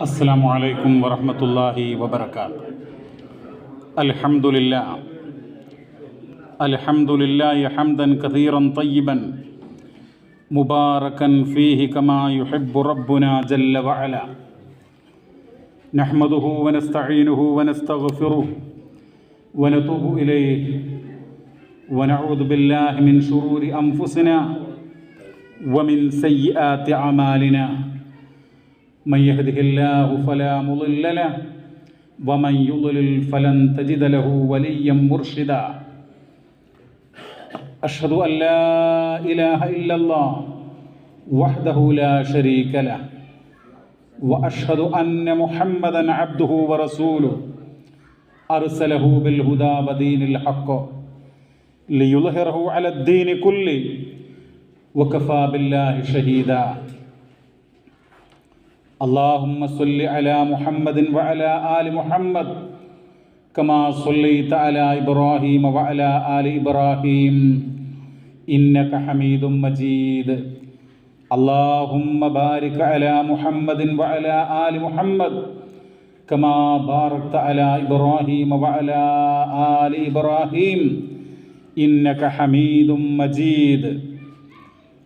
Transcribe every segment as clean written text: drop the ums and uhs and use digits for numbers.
السلام عليكم ورحمة الله وبركاته. الحمد لله حمدا كثيرا طيبا مباركا فيه كما يحب ربنا جل وعلا. نحمده ونستعينه ونستغفره ونتوب إليه ونعوذ بالله من شرور أنفسنا ومن سيئات أعمالنا. من يهده الله فلا مضل له ومن يضلل فلن تجد له وليا مرشدا. أشهد أن لا إله إلا الله وحده لا شريك له وأشهد أن محمدا عبده ورسوله أرسله بالهدى ودين الحق ليظهره على الدين كله وكفى بالله شهيدا. اللهم صل على محمد وعلى آل محمد كما صليت على إبراهيم وعلى آل إبراهيم إنك حميد مجيد. اللهم بارك على محمد وعلى آل محمد كما باركت على إبراهيم وعلى آل إبراهيم إنك حميد مجيد.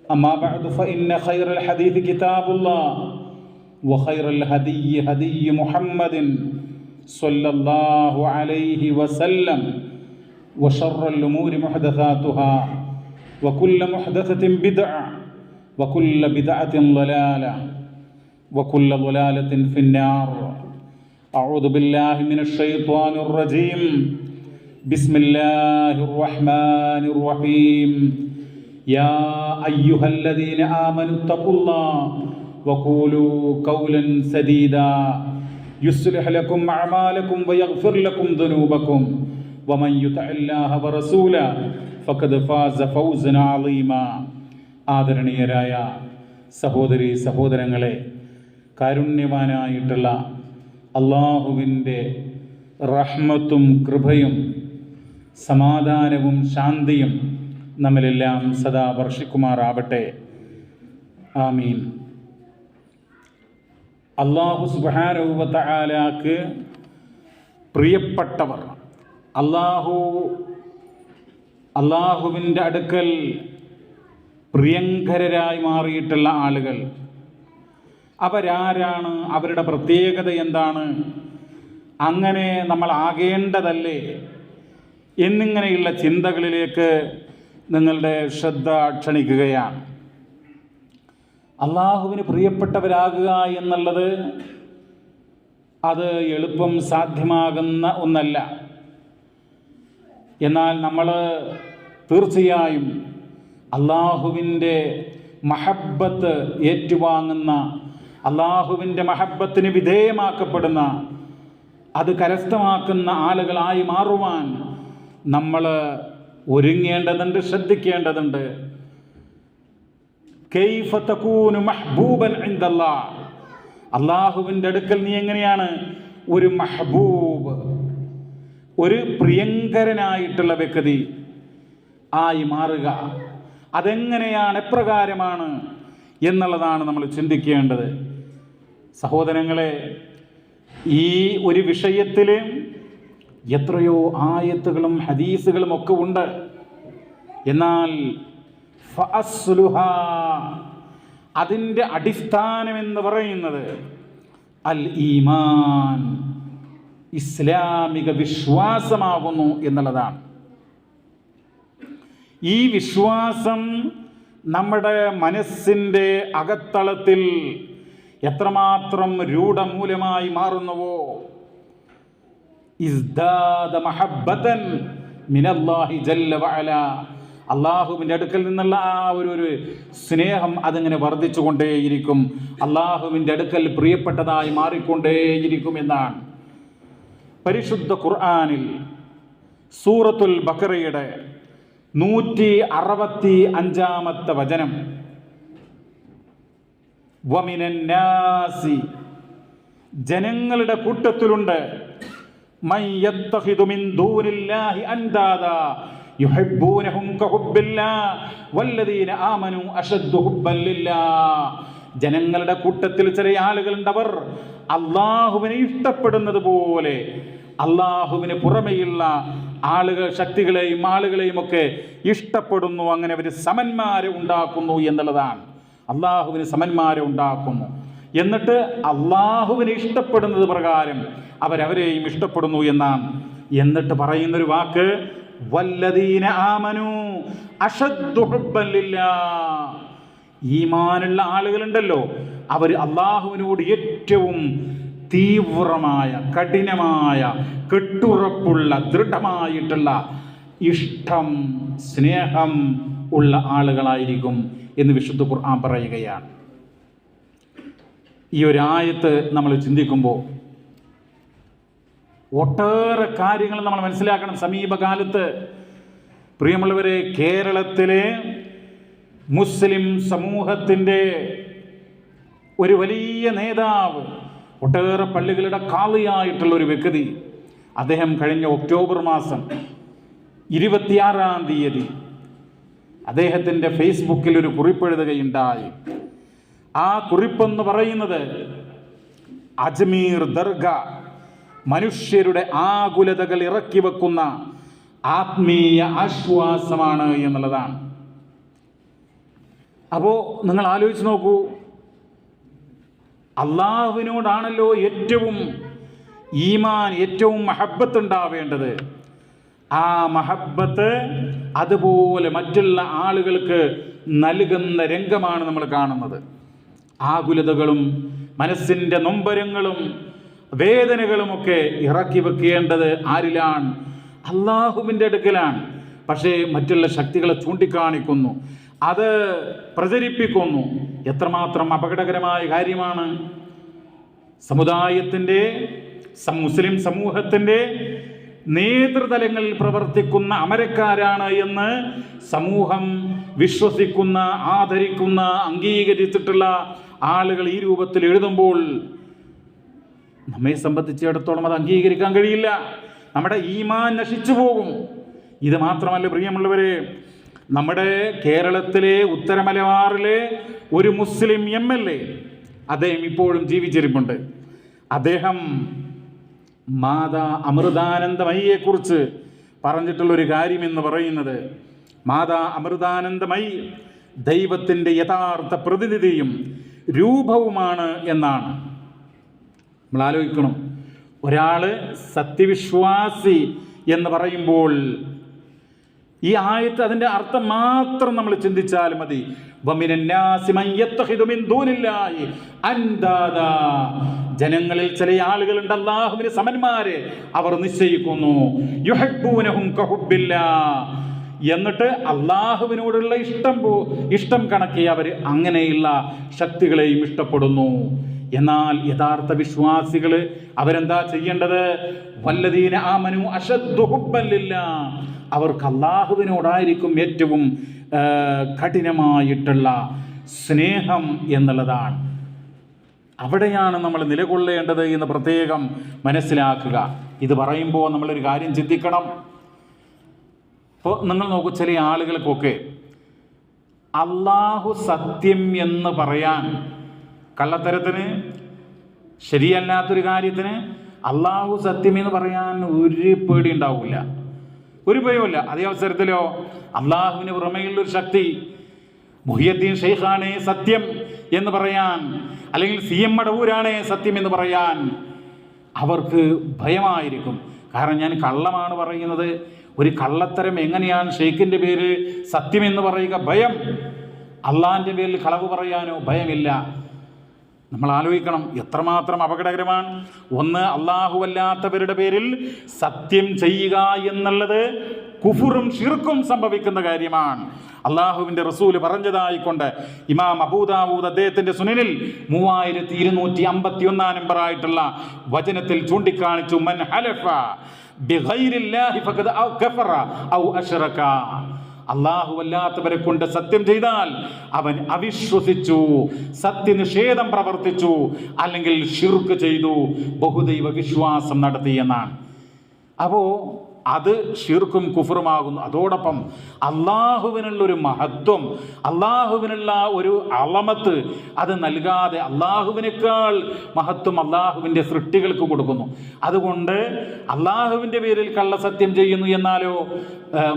أما بعد فإن خير الحديث كتاب الله وخير الهدي هدي محمد صلى الله عليه وسلم وشر الأمور محدثاتها وكل محدثة بدعة وكل بدعة ضلالة وكل ضلالة في النار. أعوذ بالله من الشيطان الرجيم. بسم الله الرحمن الرحيم. يا أيها الذين آمنوا اتقوا الله وقولوا قولا سديدا يصلح لكم أعمالكم ويغفر لكم ذنوبكم ومن يطع الله ورسوله فقد فاز فوزا عظيما. ആദരണീയരായ സഹോദരീ സഹോദരങ്ങളെ, കാരുണ്യവാനായിട്ടുള്ള അള്ളാഹുവിൻ്റെ റഹ്മത്തും കൃപയും സമാധാനവും ശാന്തിയും നമ്മിലെല്ലാം സദാ വർഷിക്കുമാറാവട്ടെ. ആമീൻ. അല്ലാഹു സുബ്ഹാനഹു വ തആലാക്ക് പ്രിയപ്പെട്ടവർ, അള്ളാഹുവിൻ്റെ അടുക്കൽ പ്രിയങ്കരരായി മാറിയിട്ടുള്ള ആളുകൾ അവരാരാണ്? അവരുടെ പ്രത്യേകത എന്താണ്? അങ്ങനെ നമ്മൾ ആകേണ്ടതല്ലേ എന്നിങ്ങനെയുള്ള ചിന്തകളിലേക്ക് നിങ്ങളുടെ ശ്രദ്ധ ക്ഷണിക്കുകയാണ്. അള്ളാഹുവിന് പ്രിയപ്പെട്ടവരാകുക എന്നുള്ളത് അത് എളുപ്പം സാധ്യമാകുന്ന ഒന്നല്ല. എന്നാൽ നമ്മൾ തീർച്ചയായും അള്ളാഹുവിൻ്റെ മഹബ്ബത്ത് ഏറ്റുവാങ്ങുന്ന, അള്ളാഹുവിൻ്റെ മഹബ്ബത്തിന് വിധേയമാക്കപ്പെടുന്ന, അത് കരസ്ഥമാക്കുന്ന ആളുകളായി മാറുവാൻ നമ്മൾ ഒരുങ്ങേണ്ടതുണ്ട്, ശ്രദ്ധിക്കേണ്ടതുണ്ട്. കൈഫ തകൂനു മഹ്ബൂബൻ ഇൻദല്ലാഹ്, അള്ളാഹുവിൻ്റെ അടുക്കൽ നീ എങ്ങനെയാണ് ഒരു മഹ്ബൂബ്, ഒരു പ്രിയങ്കരനായിട്ടുള്ള വ്യക്തി ആയി മാറുക? അതെങ്ങനെയാണ്, എപ്രകാരമാണ് എന്നുള്ളതാണ് നമ്മൾ ചിന്തിക്കേണ്ടത്. സഹോദരങ്ങളെ, ഈ ഒരു വിഷയത്തിൽ എത്രയോ ആയത്തുകളും ഹദീസുകളും ഒക്കെ ഉണ്ട്. എന്നാൽ ഫഅസ്ലുഹാ, അതിൻ്റെ അടിസ്ഥാനം എന്ന് പറയുന്നത് അൽ ഈമാൻ, ഇസ്ലാമിക വിശ്വാസമാകുന്നു എന്നുള്ളതാണ്. ഈ വിശ്വാസം നമ്മുടെ മനസ്സിൻ്റെ അകത്തളത്തിൽ എത്രമാത്രം രൂഢമൂലമായി മാറുന്നുവോ, ഇസ്ദാദ മഹബ്ബതൻ മിനല്ലാഹി ജല്ല വഅല, അള്ളാഹുവിൻ്റെ അടുക്കൽ നിന്നുള്ള ആ ഒരു സ്നേഹം അതിങ്ങനെ വർദ്ധിച്ചുകൊണ്ടേയിരിക്കും, അള്ളാഹുവിൻ്റെ അടുക്കൽ പ്രിയപ്പെട്ടതായി മാറിക്കൊണ്ടേയിരിക്കും എന്നാണ്. പരിശുദ്ധ ഖുർആനിൽ സൂറത്തുൽ ബഖറയുടെ 165 വചനം, വമിനന്നാസി, ജനങ്ങളുടെ കൂട്ടത്തിലുണ്ട്, മൻ യത്തഖിദു മിൻ ദൂനില്ലാഹി അൻദാദാ യുഹിബ്ബൂനഹും കഹുബ്ബില്ലാഹ് വല്ലദീന ആമനൂ അശദ്ദു ഹുബ്ബൻ ലില്ലാഹ് ജനങ്ങളുടെ കൂട്ടത്തിൽ ചില ആളുകളുണ്ട്, അവർ അള്ളാഹുവിനെ ഇഷ്ടപ്പെടുന്നത് പോലെ അള്ളാഹുവിന് പുറമെയുള്ള ആളുകൾ, ശക്തികളെയും ആളുകളെയും ഒക്കെ ഇഷ്ടപ്പെടുന്നു. അങ്ങനെ അവർ സമന്മാരെ ഉണ്ടാക്കുന്നു എന്നുള്ളതാണ്. അള്ളാഹുവിന് സമന്മാരെ ഉണ്ടാക്കുന്നു. എന്നിട്ട് അള്ളാഹുവിനെ ഇഷ്ടപ്പെടുന്നത് പ്രകാരം അവരവരെയും ഇഷ്ടപ്പെടുന്നു എന്നാണ്. എന്നിട്ട് പറയുന്നൊരു വാക്ക് വല്ലദീന ആമനു അശദ്ദു ഹുബ്ബൻ ലില്ലാഹ്. ഈമാനുള്ള ആളുകളുണ്ടല്ലോ, അവർ അള്ളാഹുവിനോട് ഏറ്റവും തീവ്രമായ, കഠിനമായ, കെട്ടുറപ്പുള്ള, ദൃഢമായിട്ടുള്ള ഇഷ്ടം, സ്നേഹം ഉള്ള ആളുകളായിരിക്കും എന്ന് വിശുദ്ധ ഖുർആൻ പറയുകയാണ്. ഈ ഒരു ആയത്ത് നമ്മൾ ചിന്തിക്കുമ്പോൾ ഒട്ടേറെ കാര്യങ്ങൾ നമ്മൾ മനസ്സിലാക്കണം. സമീപകാലത്ത് പ്രിയമുള്ളവരെ, കേരളത്തിലെ മുസ്ലിം സമൂഹത്തിൻ്റെ ഒരു വലിയ നേതാവ്, ഒട്ടേറെ പള്ളികളുടെ ഖാളിയായിട്ടുള്ള ഒരു വ്യക്തി, അദ്ദേഹം കഴിഞ്ഞ ഒക്ടോബർ മാസം 26-ാം തീയതി അദ്ദേഹത്തിൻ്റെ ഫേസ്ബുക്കിൽ ഒരു കുറിപ്പെഴുതുകയുണ്ടായി. ആ കുറിപ്പെന്ന് പറയുന്നത് അജ്മീർ ദർഗ മനുഷ്യരുടെ ആകുലതകൾ ഇറക്കി വെക്കുന്ന ആത്മീയ ആശ്വാസമാണ് എന്നുള്ളതാണ്. അപ്പോൾ നിങ്ങൾ ആലോചിച്ച് നോക്കൂ, അള്ളാഹുവിനോടാണല്ലോ ഏറ്റവും ഈമാൻ, ഏറ്റവും മഹബത്ത് ഉണ്ടാവേണ്ടത്. ആ മഹബത്ത് അതുപോലെ മറ്റുള്ള ആളുകൾക്ക് നൽകുന്ന രംഗമാണ് നമ്മൾ കാണുന്നത്. ആകുലതകളും മനസ്സിൻ്റെ നൊമ്പരങ്ങളും വേദനകളുമൊക്കെ ഇറക്കി വെക്കേണ്ടത് ആരിലാണ്? അള്ളാഹുവിൻ്റെ അടുക്കലാണ്. പക്ഷേ മറ്റുള്ള ശക്തികളെ ചൂണ്ടിക്കാണിക്കുന്നു, അത് പ്രചരിപ്പിക്കുന്നു. എത്രമാത്രം അപകടകരമായ കാര്യമാണ്. സമുദായത്തിൻ്റെ, മുസ്ലിം സമൂഹത്തിൻ്റെ നേതൃതലങ്ങളിൽ പ്രവർത്തിക്കുന്ന അമരക്കാരാണ് എന്ന് സമൂഹം വിശ്വസിക്കുന്ന, ആദരിക്കുന്ന, അംഗീകരിച്ചിട്ടുള്ള ആളുകൾ ഈ രൂപത്തിൽ എഴുതുമ്പോൾ നമ്മെ സംബന്ധിച്ചിടത്തോളം അത് അംഗീകരിക്കാൻ കഴിയില്ല. നമ്മുടെ ഈമാൻ നശിച്ചു പോകും. ഇത് മാത്രമല്ല പ്രിയമുള്ളവരെ, നമ്മുടെ കേരളത്തിലെ ഉത്തരമലബാറിലെ ഒരു മുസ്ലിം MLA, അദ്ദേഹം ഇപ്പോഴും ജീവിച്ചിരിപ്പുണ്ട്. അദ്ദേഹം മാതാ അമൃതാനന്ദമയിയെക്കുറിച്ച് പറഞ്ഞിട്ടുള്ളൊരു കാര്യം എന്ന് പറയുന്നത്, മാതാ അമൃതാനന്ദമയി ദൈവത്തിൻ്റെ യഥാർത്ഥ പ്രതിനിധിയും രൂപവുമാണ് എന്നാണ്. നമ്മൾ ആലോചിക്കണം, ഒരാൾ സത്യവിശ്വാസി എന്ന് പറയുമ്പോൾ ഈ ആയത്ത്, അതിൻ്റെ അർത്ഥം മാത്രം നമ്മൾ ചിന്തിച്ചാൽ മതി. ജനങ്ങളിൽ ചില ആളുകളുണ്ട്, അല്ലാഹുവിന് സമന്മാരെ അവർ നിശ്ചയിക്കുന്നു. യുഹിബ്ബൂനഹും കഹുബ്ബില്ലാഹ്. എന്നിട്ട് അള്ളാഹുവിനോടുള്ള ഇഷ്ടം കണക്കെ അവർ അങ്ങനെയുള്ള ശക്തികളെയും ഇഷ്ടപ്പെടുന്നു. എന്നാൽ യഥാർത്ഥ വിശ്വാസികൾ അവരെന്താ ചെയ്യേണ്ടത്? വല്ലദീന ആമനു അശദ്ദു ഹുബ്ബൻ ലില്ലാഹ്. അവർക്ക് അള്ളാഹുവിനോടായിരിക്കും ഏറ്റവും കഠിനമായിട്ടുള്ള സ്നേഹം എന്നുള്ളതാണ്. അവിടെയാണ് നമ്മൾ നിലകൊള്ളേണ്ടത് എന്ന് പ്രത്യേകം മനസ്സിലാക്കുക. ഇത് പറയുമ്പോൾ നമ്മളൊരു കാര്യം ചിന്തിക്കണം. ഇപ്പോൾ നിങ്ങൾ നോക്കൂ, ചില ആളുകൾക്കൊക്കെ അള്ളാഹു സത്യം എന്ന് പറയാൻ, കള്ളത്തരത്തിന്, ശരിയല്ലാത്തൊരു കാര്യത്തിന് അള്ളാഹു സത്യം എന്ന് പറയാൻ ഒരു പേടി ഉണ്ടാവില്ല, ഒരു ഭയമില്ല. അതേ അവസരത്തിലോ അള്ളാഹുവിന് പുറമെയുള്ളൊരു ശക്തി, മുഹിയുദ്ദീൻ ഷെയ്ഖാണ് സത്യം എന്ന് പറയാൻ, അല്ലെങ്കിൽ CM മടവൂരാണ് സത്യം എന്ന് പറയാൻ അവർക്ക് ഭയമായിരിക്കും. കാരണം ഞാൻ കള്ളമാണ് പറയുന്നത്, ഒരു കള്ളത്തരം എങ്ങനെയാണ് ഷെയ്ഖിൻ്റെ പേര് സത്യമെന്ന് പറയുക? ഭയം. അള്ളാഹിൻ്റെ പേരിൽ കളവ് പറയാനോ ഭയമില്ല. നമ്മൾ ആലോചിക്കണം എത്രമാത്രം അപകടകരമാണ്. ഒന്ന്, അല്ലാഹുവല്ലാത്തവരുടെ പേരിൽ സത്യം ചെയ്യുക എന്നുള്ളത് കുഫറും ഷിർക്കും സംഭവിക്കുന്ന കാര്യമാണ്. അള്ളാഹുവിൻ്റെ റസൂല് പറഞ്ഞതായിക്കൊണ്ട് ഇമാം അബൂദാവൂദ് അദ്ദേഹത്തിൻ്റെ സുനനിൽ 3251 നമ്പറായിട്ടുള്ള വചനത്തിൽ ചൂണ്ടിക്കാണിച്ചു, മൻ ഹലഫ ബിഗൈരില്ലാഹി ഫഖദ് കഫറ ഔ അശ്റക. അല്ലാഹുവല്ലാത്തവരെ കൊണ്ട് സത്യം ചെയ്താൽ അവൻ അവിശ്വസിച്ചു, സത്യനിഷേധം പ്രവർത്തിച്ചു, അല്ലെങ്കിൽ ഷിർക്ക് ചെയ്തു, ബഹുദൈവ വിശ്വാസം നടത്തി എന്നാണ്. അപ്പോൾ അത് ഷിർക്കും കുഫറുമാകുന്നു. അതോടൊപ്പം അള്ളാഹുവിനുള്ളൊരു മഹത്വം, അള്ളാഹുവിനുള്ള ഒരു അളമത്ത് അത് നൽകാതെ അള്ളാഹുവിനേക്കാൾ മഹത്വം അള്ളാഹുവിൻ്റെ സൃഷ്ടികൾക്ക് കൊടുക്കുന്നു. അതുകൊണ്ട് അള്ളാഹുവിൻ്റെ പേരിൽ കള്ളസത്യം ചെയ്യുന്നു എന്നാലോ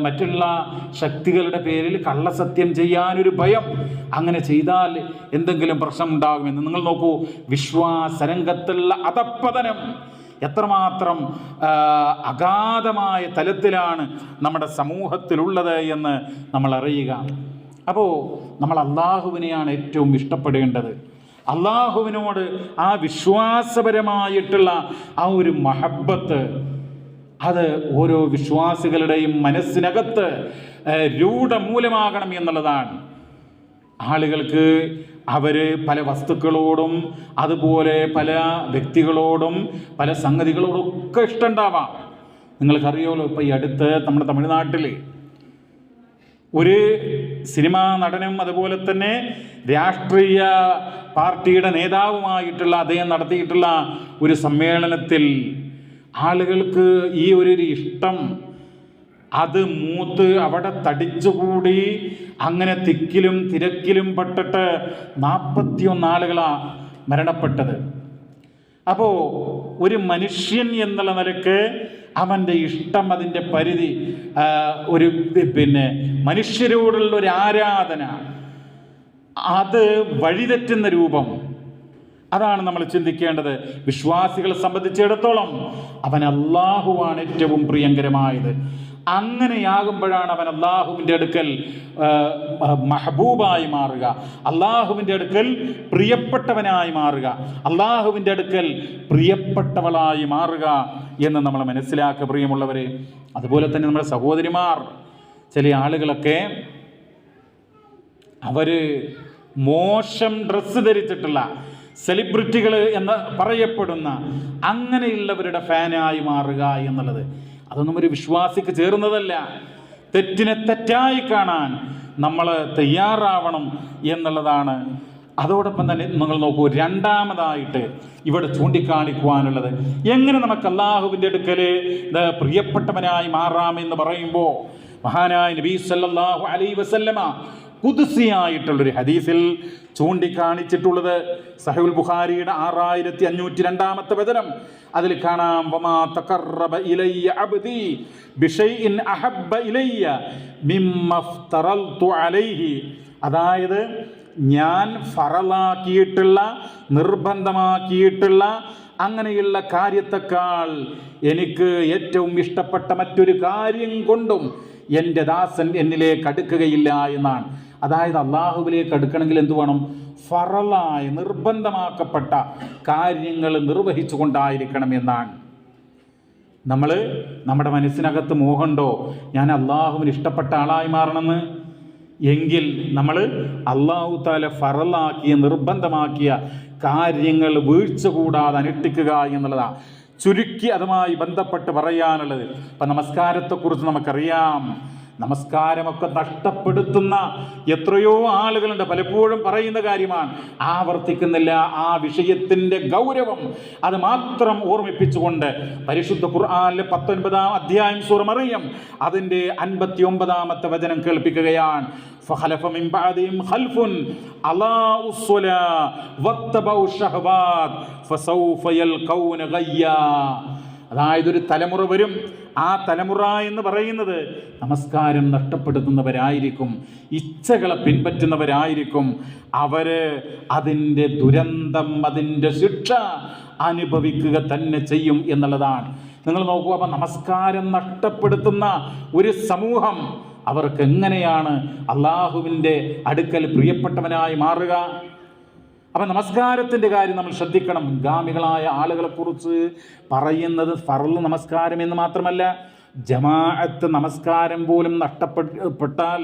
മറ്റുള്ള ശക്തികളുടെ പേരിൽ കള്ളസത്യം ചെയ്യാനൊരു ഭയം. അങ്ങനെ ചെയ്താൽ എന്തെങ്കിലും പ്രശ്നമുണ്ടാകുമെന്ന് നിങ്ങൾ നോക്കൂ. വിശ്വാസരംഗത്തുള്ള അധപ്പതനം എത്രമാത്രം അഗാധമായ തലത്തിലാണ് നമ്മുടെ സമൂഹത്തിലുള്ളത് എന്ന് നമ്മൾ അറിയുക. അപ്പോൾ നമ്മൾ അള്ളാഹുവിനെയാണ് ഏറ്റവും ഇഷ്ടപ്പെടേണ്ടത്. അള്ളാഹുവിനോട് ആ വിശ്വാസപരമായിട്ടുള്ള ആ ഒരു മഹബത്ത് അത് ഓരോ വിശ്വാസികളുടെയും മനസ്സിനകത്ത് രൂഢമൂലമാകണം എന്നുള്ളതാണ്. ആളുകൾക്ക് അവർ പല വസ്തുക്കളോടും അതുപോലെ പല വ്യക്തികളോടും പല സംഗതികളോടും ഒക്കെ ഇഷ്ടമുണ്ടാവാം. നിങ്ങൾക്കറിയാമല്ലോ, ഇപ്പോൾ ഈ അടുത്ത് നമ്മുടെ തമിഴ്നാട്ടിൽ ഒരു സിനിമാ നടനും അതുപോലെ തന്നെ രാഷ്ട്രീയ പാർട്ടിയുടെ നേതാവുമായിട്ടുള്ള അദ്ദേഹം നടത്തിയിട്ടുള്ള ഒരു സമ്മേളനത്തിൽ ആളുകൾക്ക് ഈ ഒരു ഇഷ്ടം അത് മൂത്ത് അവിടെ തടിച്ചുകൂടി അങ്ങനെ തിക്കിലും തിരക്കിലും പെട്ടിട്ട് 41 ആളുകളാണ് മരണപ്പെട്ടത്. അപ്പോൾ ഒരു മനുഷ്യൻ എന്നുള്ള നിലക്ക് അവൻ്റെ ഇഷ്ടം, അതിൻ്റെ പരിധി, ഒരു മനുഷ്യരോടുള്ള ഒരു ആരാധന, അത് വഴിതെറ്റുന്ന രൂപം, അതാണ് നമ്മൾ ചിന്തിക്കേണ്ടത്. വിശ്വാസികളെ സംബന്ധിച്ചിടത്തോളം അവൻ അള്ളാഹുവാണ് ഏറ്റവും പ്രിയങ്കരമായത്. അങ്ങനെയാകുമ്പോഴാണ് അവൻ അള്ളാഹുവിൻ്റെ അടുക്കൽ മഹബൂബായി മാറുക, അള്ളാഹുവിൻ്റെ അടുക്കൽ പ്രിയപ്പെട്ടവനായി മാറുക, അള്ളാഹുവിൻ്റെ അടുക്കൽ പ്രിയപ്പെട്ടവളായി മാറുക എന്ന് നമ്മൾ മനസ്സിലാക്കുക പ്രിയമുള്ളവരെ. അതുപോലെ തന്നെ നമ്മുടെ സഹോദരിമാർ, ചില ആളുകളൊക്കെ അവർ മോശം ഡ്രസ്സ് ധരിച്ചിട്ടുള്ള സെലിബ്രിറ്റികൾ എന്ന് പറയപ്പെടുന്ന അങ്ങനെയുള്ളവരുടെ ഫാനായി മാറുക എന്നുള്ളത് അതൊന്നും ഒരു വിശ്വാസിക്ക് ചേർന്നതല്ല. തെറ്റിനെ തെറ്റായി കാണാൻ നമ്മൾ തയ്യാറാവണം എന്നുള്ളതാണ്. അതോടൊപ്പം തന്നെ നിങ്ങൾ നോക്കൂ, രണ്ടാമതായിട്ട് ഇവിടെ ചൂണ്ടിക്കാണിക്കുവാനുള്ളത് എങ്ങനെ നമുക്ക് അള്ളാഹുവിൻ്റെ അടുക്കൽ പ്രിയപ്പെട്ടവനായി മാറാമെന്ന് പറയുമ്പോൾ മഹാനായ നബി സല്ലല്ലാഹു അലൈഹി വസല്ലമ ഖുദ്സിയായിട്ടുള്ളൊരു ഹദീസിൽ ചൂണ്ടിക്കാണിച്ചിട്ടുള്ളത് സഹീഹുൽ ബുഖാരിയുടെ 6502 വചനം. അതിൽ കാണാം, വമാ തഖറബ ഇലയ്യ അബ്ദി ബിശൈഇൻ അഹബ്ബ ഇലയ്യ മിമ്മഫ്തറൽതു അലൈഹി. അതായത് ഞാൻ ഫറലാക്കിയിട്ടുള്ള, നിർബന്ധമാക്കിയിട്ടുള്ള അങ്ങനെയുള്ള കാര്യത്തെക്കാൾ എനിക്ക് ഏറ്റവും ഇഷ്ടപ്പെട്ട മറ്റൊരു കാര്യം കൊണ്ടും എൻ്റെ ദാസൻ എന്നിലേക്ക് അടുക്കുകയില്ല എന്നാണ്. അതായത് അള്ളാഹുവിലേക്ക് അടുക്കണമെങ്കിൽ എന്ത് വേണം? ഫറലായ നിർബന്ധമാക്കപ്പെട്ട കാര്യങ്ങൾ നിർവഹിച്ചു കൊണ്ടായിരിക്കണം എന്നാണ്. നമ്മൾ നമ്മുടെ മനസ്സിനകത്ത് മോഹമുണ്ടോ ഞാൻ അള്ളാഹുവിന് ഇഷ്ടപ്പെട്ട ആളായി മാറണമെന്ന്? എങ്കിൽ നമ്മൾ അള്ളാഹു തആല ഫറലാക്കിയ നിർബന്ധമാക്കിയ കാര്യങ്ങൾ വീഴ്ച കൂടാതെ അനുഷ്ഠിക്കുക എന്നുള്ളതാണ് ചുരുക്കി അതുമായി ബന്ധപ്പെട്ട് പറയാനുള്ളത്. ഇപ്പം നമസ്കാരത്തെക്കുറിച്ച് നമുക്കറിയാം. നമസ്കാരമൊക്കെ നഷ്ടപ്പെടുത്തുന്ന എത്രയോ ആളുകളുണ്ട്. പലപ്പോഴും പറയുന്ന കാര്യമാണ്, ആവർത്തിക്കുന്നില്ല. ആ വിഷയത്തിൻ്റെ ഗൗരവം അത് മാത്രം ഓർമ്മിപ്പിച്ചുകൊണ്ട് പരിശുദ്ധ ഖുർആനിലെ 19-ാം അധ്യായം സൂറ മറിയം അതിൻ്റെ 59-ാമത്തെ വചനം കേൾപ്പിക്കുകയാണ്. فخلف من بعدهم خلف أضاعوا الصلاة واتبعوا الشهوات فسوف يلقون غيا. അതായത് ഒരു തലമുറ വരും. ആ തലമുറ എന്ന് പറയുന്നത് നമസ്കാരം നഷ്ടപ്പെടുത്തുന്നവരായിരിക്കും, ഇച്ഛകളെ പിൻപറ്റുന്നവരായിരിക്കും. അവര് അതിൻ്റെ ദുരന്തം, അതിൻ്റെ ശിക്ഷ അനുഭവിക്കുക തന്നെ ചെയ്യും എന്നുള്ളതാണ്. നിങ്ങൾ നോക്കൂ, അപ്പം നമസ്കാരം നഷ്ടപ്പെടുത്തുന്ന ഒരു സമൂഹം അവർക്ക് എങ്ങനെയാണ് അള്ളാഹുവിൻ്റെ അടുക്കൽ പ്രിയപ്പെട്ടവനായി മാറുക? അപ്പം നമസ്കാരത്തിൻ്റെ കാര്യം നമ്മൾ ശ്രദ്ധിക്കണം. മുൻഗാമികളായ ആളുകളെക്കുറിച്ച് പറയുന്നത് ഫർള് നമസ്കാരം എന്ന് മാത്രമല്ല, ജമാഅത്ത് നമസ്കാരം പോലും നഷ്ടപ്പെട്ടാൽ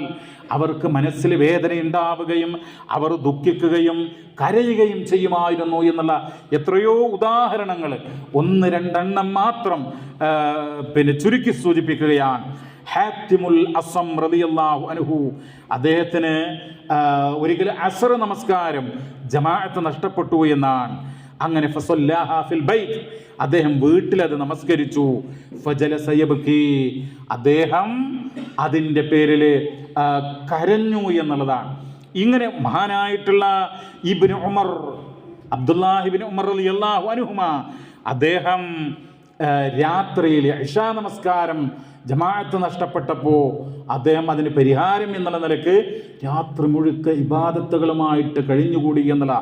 അവർക്ക് മനസ്സിൽ വേദനയുണ്ടാവുകയും അവർ ദുഃഖിക്കുകയും കരയുകയും ചെയ്യുമായിരുന്നു എന്നുള്ള എത്രയോ ഉദാഹരണങ്ങൾ 1-2 മാത്രം ചുരുക്കി സൂചിപ്പിക്കുകയാണ്. ഹാത്തിമുൽ അസം റളിയല്ലാഹു അൻഹു, അദ്ദേഹത്തിന് ഒരിക്കൽ അസ്ർ നമസ്കാരം ജമാഅത്ത് നഷ്ടപ്പെട്ടു എന്നാണ്. അങ്ങനെ ഫസല്ലാഹാ ഫിൽ ബൈത്ത്, അദ്ദേഹം വീട്ടിൽ അത് നമസ്കരിച്ചു. ഫജലസ യബ്കി, അദ്ദേഹം അതിൻ്റെ പേരിൽ കരഞ്ഞു എന്നുള്ളതാണ്. ഇങ്ങനെ മഹാനായിട്ടുള്ള ഇബ്നു ഉമർ, അബ്ദുല്ലാഹി ഇബ്നു ഉമർ റളിയല്ലാഹു അൻഹുമാ, അദ്ദേഹം രാത്രിയിൽ ഇശാ നമസ്കാരം ജമാഅത്ത് നഷ്ടപ്പെട്ടപ്പോൾ അദ്ദേഹം അതിന് പരിഹാരം എന്നുള്ള നിലക്ക് രാത്രി മുഴുക്ക ഇബാദത്തുകളുമായിട്ട് കഴിഞ്ഞുകൂടി എന്നുള്ള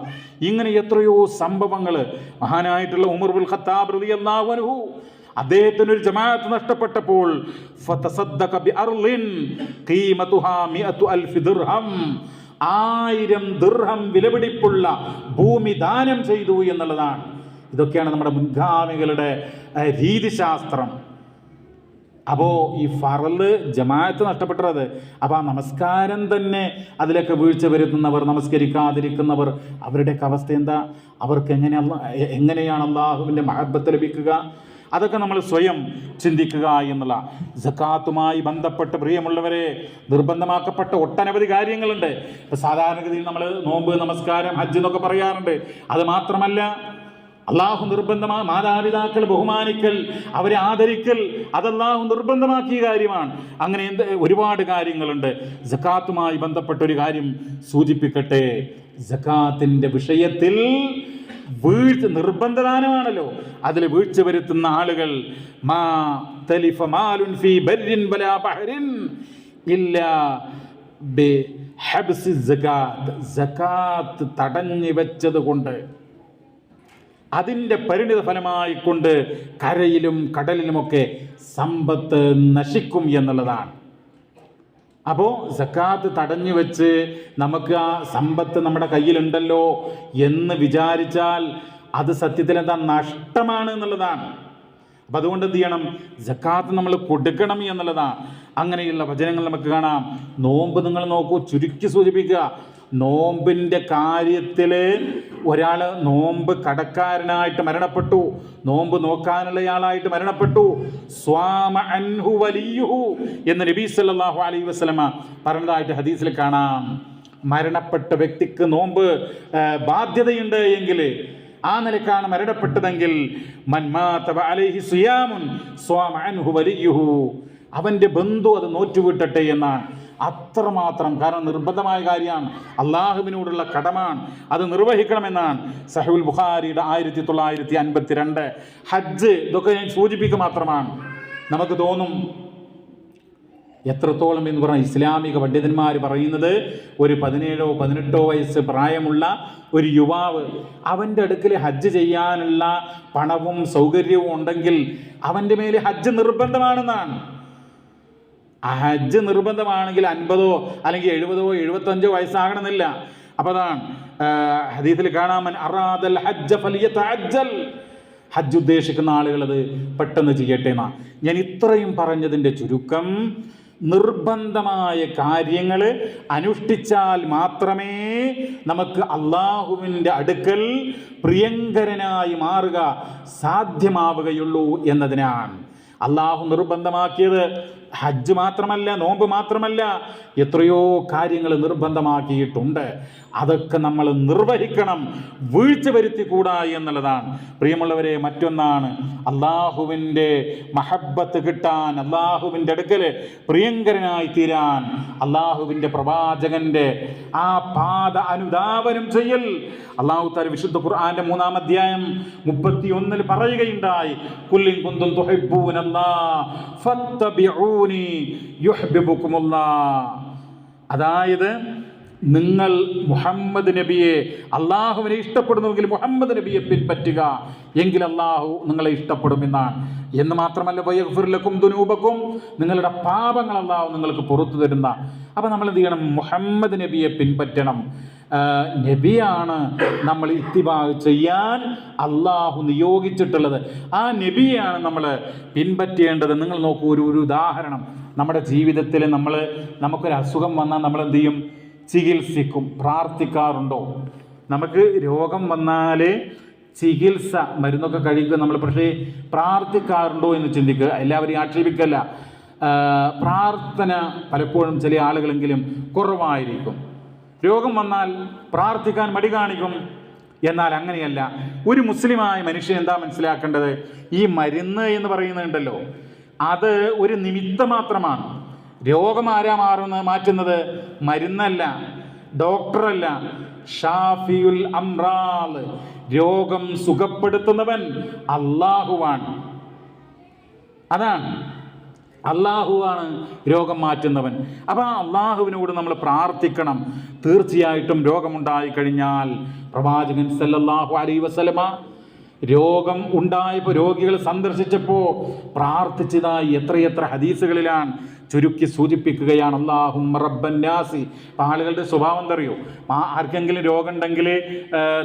ഇങ്ങനെ എത്രയോ സംഭവങ്ങൾ മഹാനായിട്ടുള്ള ഉമർ ബിൻ ഖത്താബ് റളിയല്ലാഹു അൻഹു, അദ്ദേഹത്തിന് ഒരു ജമാഅത്ത് നഷ്ടപ്പെട്ടപ്പോൾ ഫതസദ്ദഖ ബിഅർളിൻ ഖീമതുഹാ 100,000 ദിർഹം, 1000 ദിർഹം വിലപിടിപ്പുള്ള ഭൂമി ദാനം ചെയ്തു എന്നുള്ളതാണ്. ഇതൊക്കെയാണ് നമ്മുടെ മുൻഗാമികളുടെ രീതിശാസ്ത്രം. അപ്പോൾ ഈ ഫറല് ജമാഅത്ത് നഷ്ടപ്പെട്ടത്, അപ്പോൾ ആ നമസ്കാരം തന്നെ അതിലൊക്കെ വീഴ്ച വരുത്തുന്നവർ, നമസ്കരിക്കാതിരിക്കുന്നവർ, അവരുടെയൊക്കെ അവസ്ഥ എന്താ? അവർക്ക് എങ്ങനെയാണ് അള്ളാഹുവിൻ്റെ മഹബത്ത് ലഭിക്കുക? അതൊക്കെ നമ്മൾ സ്വയം ചിന്തിക്കുക എന്നുള്ള. സക്കാത്തുമായി ബന്ധപ്പെട്ട് പ്രിയമുള്ളവരെ നിർബന്ധമാക്കപ്പെട്ട ഒട്ടനവധി കാര്യങ്ങളുണ്ട്. ഇപ്പോൾ സാധാരണഗതിയിൽ നമ്മൾ നോമ്പ്, നമസ്കാരം, ഹജ്ജ് എന്നൊക്കെ പറയാറുണ്ട്. അത് മാത്രമല്ല, അള്ളാഹു നിർബന്ധമായ മാതാപിതാക്കൾ ബഹുമാനിക്കൽ, അവരെ ആദരിക്കൽ, അത് അള്ളാഹു നിർബന്ധമാക്കിയ കാര്യമാണ്. അങ്ങനെ ഒരുപാട് കാര്യങ്ങളുണ്ട്. സക്കാത്തുമായി ബന്ധപ്പെട്ട ഒരു കാര്യം സൂചിപ്പിക്കട്ടെ. സക്കാത്തിൻ്റെ വിഷയത്തിൽ വീഴ്ച, നിർബന്ധദാനമാണല്ലോ, അതിൽ വീഴ്ച വരുത്തുന്ന ആളുകൾ മാ തലിഫ മാലുൻ ഫീ ബർരിൻ വലാ ബഹ്റിൻ ഇല്ലാ ബിഹബ്സി സകാത്ത്, സകാത്ത് തടഞ്ഞു വെച്ചത് കൊണ്ട്, അതിൻ്റെ പരിണിത ഫലമായിക്കൊണ്ട് കരയിലും കടലിലുമൊക്കെ സമ്പത്ത് നശിക്കും എന്നുള്ളതാണ്. അപ്പോൾ സക്കാത്ത് തടഞ്ഞു വെച്ച് നമുക്ക് ആ സമ്പത്ത് നമ്മുടെ കയ്യിലുണ്ടല്ലോ എന്ന് വിചാരിച്ചാൽ അത് സത്യത്തിൽ എന്താ? നഷ്ടമാണ് എന്നുള്ളതാണ്. അപ്പം അതുകൊണ്ട് എന്ത് ചെയ്യണം? സക്കാത്ത് നമ്മൾ കൊടുക്കണം എന്നുള്ളതാണ്. അങ്ങനെയുള്ള വചനങ്ങൾ നമുക്ക് കാണാം. നോമ്പ് നിങ്ങൾ നോക്കൂ, ചുരുക്കി സൂചിപ്പിക്കുക. നോമ്പിൻ്റെ കാര്യത്തിൽ ഒരാൾ നോമ്പ് കടക്കാരനായിട്ട് മരണപ്പെട്ടു, നോമ്പ് നോക്കാനുള്ളയാളായിട്ട് മരണപ്പെട്ടു. സ്വാമ അൻഹു വലിയുഹു എന്ന് നബി സല്ലല്ലാഹു അലൈഹി വസല്ലമ പറഞ്ഞതായിട്ട് ഹദീസിൽ കാണാം. മരണപ്പെട്ട വ്യക്തിക്ക് നോമ്പ് ബാധ്യതയുണ്ട് എങ്കിൽ, ആ നിലക്കാണ് മരണപ്പെട്ടതെങ്കിൽ, മൻ മാത അലൈഹി സിയാമുൻ സ്വാമ അൻഹു വലിയുഹു, അവൻ്റെ ബന്ധു അത് നോറ്റുവിട്ടട്ടെ എന്നാണ്. അത്രമാത്രം, കാരണം നിർബന്ധമായ കാര്യമാണ്, അള്ളാഹുവിനോടുള്ള കടമാണ്, അത് നിർവഹിക്കണമെന്നാണ്. സഹീഹുൽ ബുഖാരിയുടെ 1952. ഹജ്ജ്, ഇതൊക്കെ ഞാൻ സൂചിപ്പിക്കുക മാത്രമാണ്. നമുക്ക് തോന്നും എത്രത്തോളം എന്ന് പറഞ്ഞാൽ ഇസ്ലാമിക പണ്ഡിതന്മാർ പറയുന്നത്, ഒരു 17 18 വയസ്സ് പ്രായമുള്ള ഒരു യുവാവ്, അവൻ്റെ അടുക്കൽ ഹജ്ജ് ചെയ്യാനുള്ള പണവും സൗകര്യവും ഉണ്ടെങ്കിൽ അവൻ്റെ മേലെ ഹജ്ജ് നിർബന്ധമാണെന്നാണ്. ഹജ്ജ് നിർബന്ധമാണെങ്കിൽ 50 അല്ലെങ്കിൽ 70 75 വയസ്സാകണമെന്നില്ല. അപ്പോൾ അതാണ് ഹദീസിൽ കാണാം, അറാദൽ ഹജ്ജ ഫലിയതഅജ്ജൽ, ഹജ്ജ് ഉദ്ദേശിക്കുന്ന ആളുകൾ അത് പെട്ടെന്ന് ചെയ്യട്ടെ എന്നാണ്. ഞാൻ ഇത്രയും പറഞ്ഞതിൻ്റെ ചുരുക്കം, നിർബന്ധമായ കാര്യങ്ങൾ അനുഷ്ഠിച്ചാൽ മാത്രമേ നമുക്ക് അള്ളാഹുവിൻ്റെ അടുക്കൽ പ്രിയങ്കരനായി മാറുക സാധ്യമാവുകയുള്ളൂ എന്നതിനാണ്. അള്ളാഹു നിർബന്ധമാക്കിയത് ഹജ്ജ് മാത്രമല്ല, നോമ്പ് മാത്രമല്ല, എത്രയോ കാര്യങ്ങൾ നിർബന്ധമാക്കിയിട്ടുണ്ട്. അതൊക്കെ നമ്മൾ നിർവഹിക്കണം, വീഴ്ച വരുത്തിക്കൂടാ എന്നുള്ളതാണ്. പ്രിയമുള്ളവരെ, മറ്റൊന്നാണ് അള്ളാഹുവിൻ്റെ മഹബത്ത് കിട്ടാൻ, അള്ളാഹുവിൻ്റെ അടുക്കൽ പ്രിയങ്കരനായി തീരാൻ, അള്ളാഹുവിൻ്റെ പ്രവാചകൻ്റെ ആ പാത അനുധാവനം ചെയ്യൽ. അള്ളാഹു തആല വിശുദ്ധ ഖുർആന്റെ 3-ാം അധ്യായം 31 പറയുകയുണ്ടായി, ഖുൽ ഇൻ കുന്തും തുഹിബ്ബൂനല്ലാഹ് ഫത്തബിഊനി യുഹ്ബിബുകുമുല്ലാഹ്. അതായത് നിങ്ങൾ മുഹമ്മദ് നബിയെ, അള്ളാഹുവിനെ ഇഷ്ടപ്പെടുന്നുവെങ്കിൽ മുഹമ്മദ് നബിയെ പിൻപറ്റുക, എങ്കിൽ അള്ളാഹു നിങ്ങളെ ഇഷ്ടപ്പെടുമെന്നാണ്. എന്ന് മാത്രമല്ല, വയഗ്ഫിർ ലക്കും ദുനൂബക്കും, നിങ്ങളുടെ പാപങ്ങൾ അള്ളാഹു നിങ്ങൾക്ക് പുറത്തു തരുന്ന. അപ്പം നമ്മൾ എന്ത് ചെയ്യണം? മുഹമ്മദ് നബിയെ പിൻപറ്റണം. നബിയാണ് നമ്മൾ ഇത്തിബാ ചെയ്യാൻ അള്ളാഹു നിയോഗിച്ചിട്ടുള്ളത്. ആ നബിയെയാണ് നമ്മൾ പിൻപറ്റേണ്ടത്. നിങ്ങൾ നോക്കൂ, ഒരു ഉദാഹരണം. നമ്മുടെ ജീവിതത്തിൽ നമുക്കൊരു അസുഖം വന്നാൽ നമ്മൾ എന്ത് ചെയ്യും? ചികിത്സിക്കും. പ്രാർത്ഥിക്കാറുണ്ടോ? നമുക്ക് രോഗം വന്നാൽ ചികിത്സ, മരുന്നൊക്കെ കഴിക്കുക നമ്മൾ, പക്ഷേ പ്രാർത്ഥിക്കാറുണ്ടോ എന്ന് ചിന്തിക്കുക. എല്ലാവരെയും ആക്ഷേപിക്കല്ല. പ്രാർത്ഥന പലപ്പോഴും ചില ആളുകളെങ്കിലും കുറവായിരിക്കും. രോഗം വന്നാൽ പ്രാർത്ഥിക്കാൻ മടി കാണിക്കും. എന്നാൽ അങ്ങനെയല്ല. ഒരു മുസ്ലിമായ മനുഷ്യൻ എന്താ മനസ്സിലാക്കേണ്ടത്? ഈ മരുന്ന് എന്ന് പറയുന്നുണ്ടല്ലോ, അത് ഒരു നിമിത്തം മാത്രമാണ്. രോഗം ആരാ മാറ്റുന്നത്? മരുന്നല്ല, ഡോക്ടറല്ല. ഷാഫിയുൽ അംറാൽ, രോഗം സുഖപ്പെടുത്തുന്നവൻ അല്ലാഹുവാണ്. അതാണ്, അല്ലാഹുവാണ് രോഗം മാറ്റുന്നവൻ. അപ്പം അള്ളാഹുവിനോട് നമ്മൾ പ്രാർത്ഥിക്കണം. തീർച്ചയായിട്ടും രോഗമുണ്ടായി കഴിഞ്ഞാൽ പ്രവാചകൻ സല്ലല്ലാഹു അലൈഹി വസല്ലമ രോഗം ഉണ്ടായപ്പോൾ രോഗികൾ സന്ദർശിച്ചപ്പോൾ പ്രാർത്ഥിച്ചതായി എത്രയെത്ര ഹദീസുകളിലാണ് ചുരുക്കി സൂചിപ്പിക്കുകയാണ്. അല്ലാഹുമ്മ റബ്ബൻ നാസി. അപ്പം ആളുകളുടെ സ്വഭാവം എന്തറിയോ? ആർക്കെങ്കിലും രോഗം ഉണ്ടെങ്കിൽ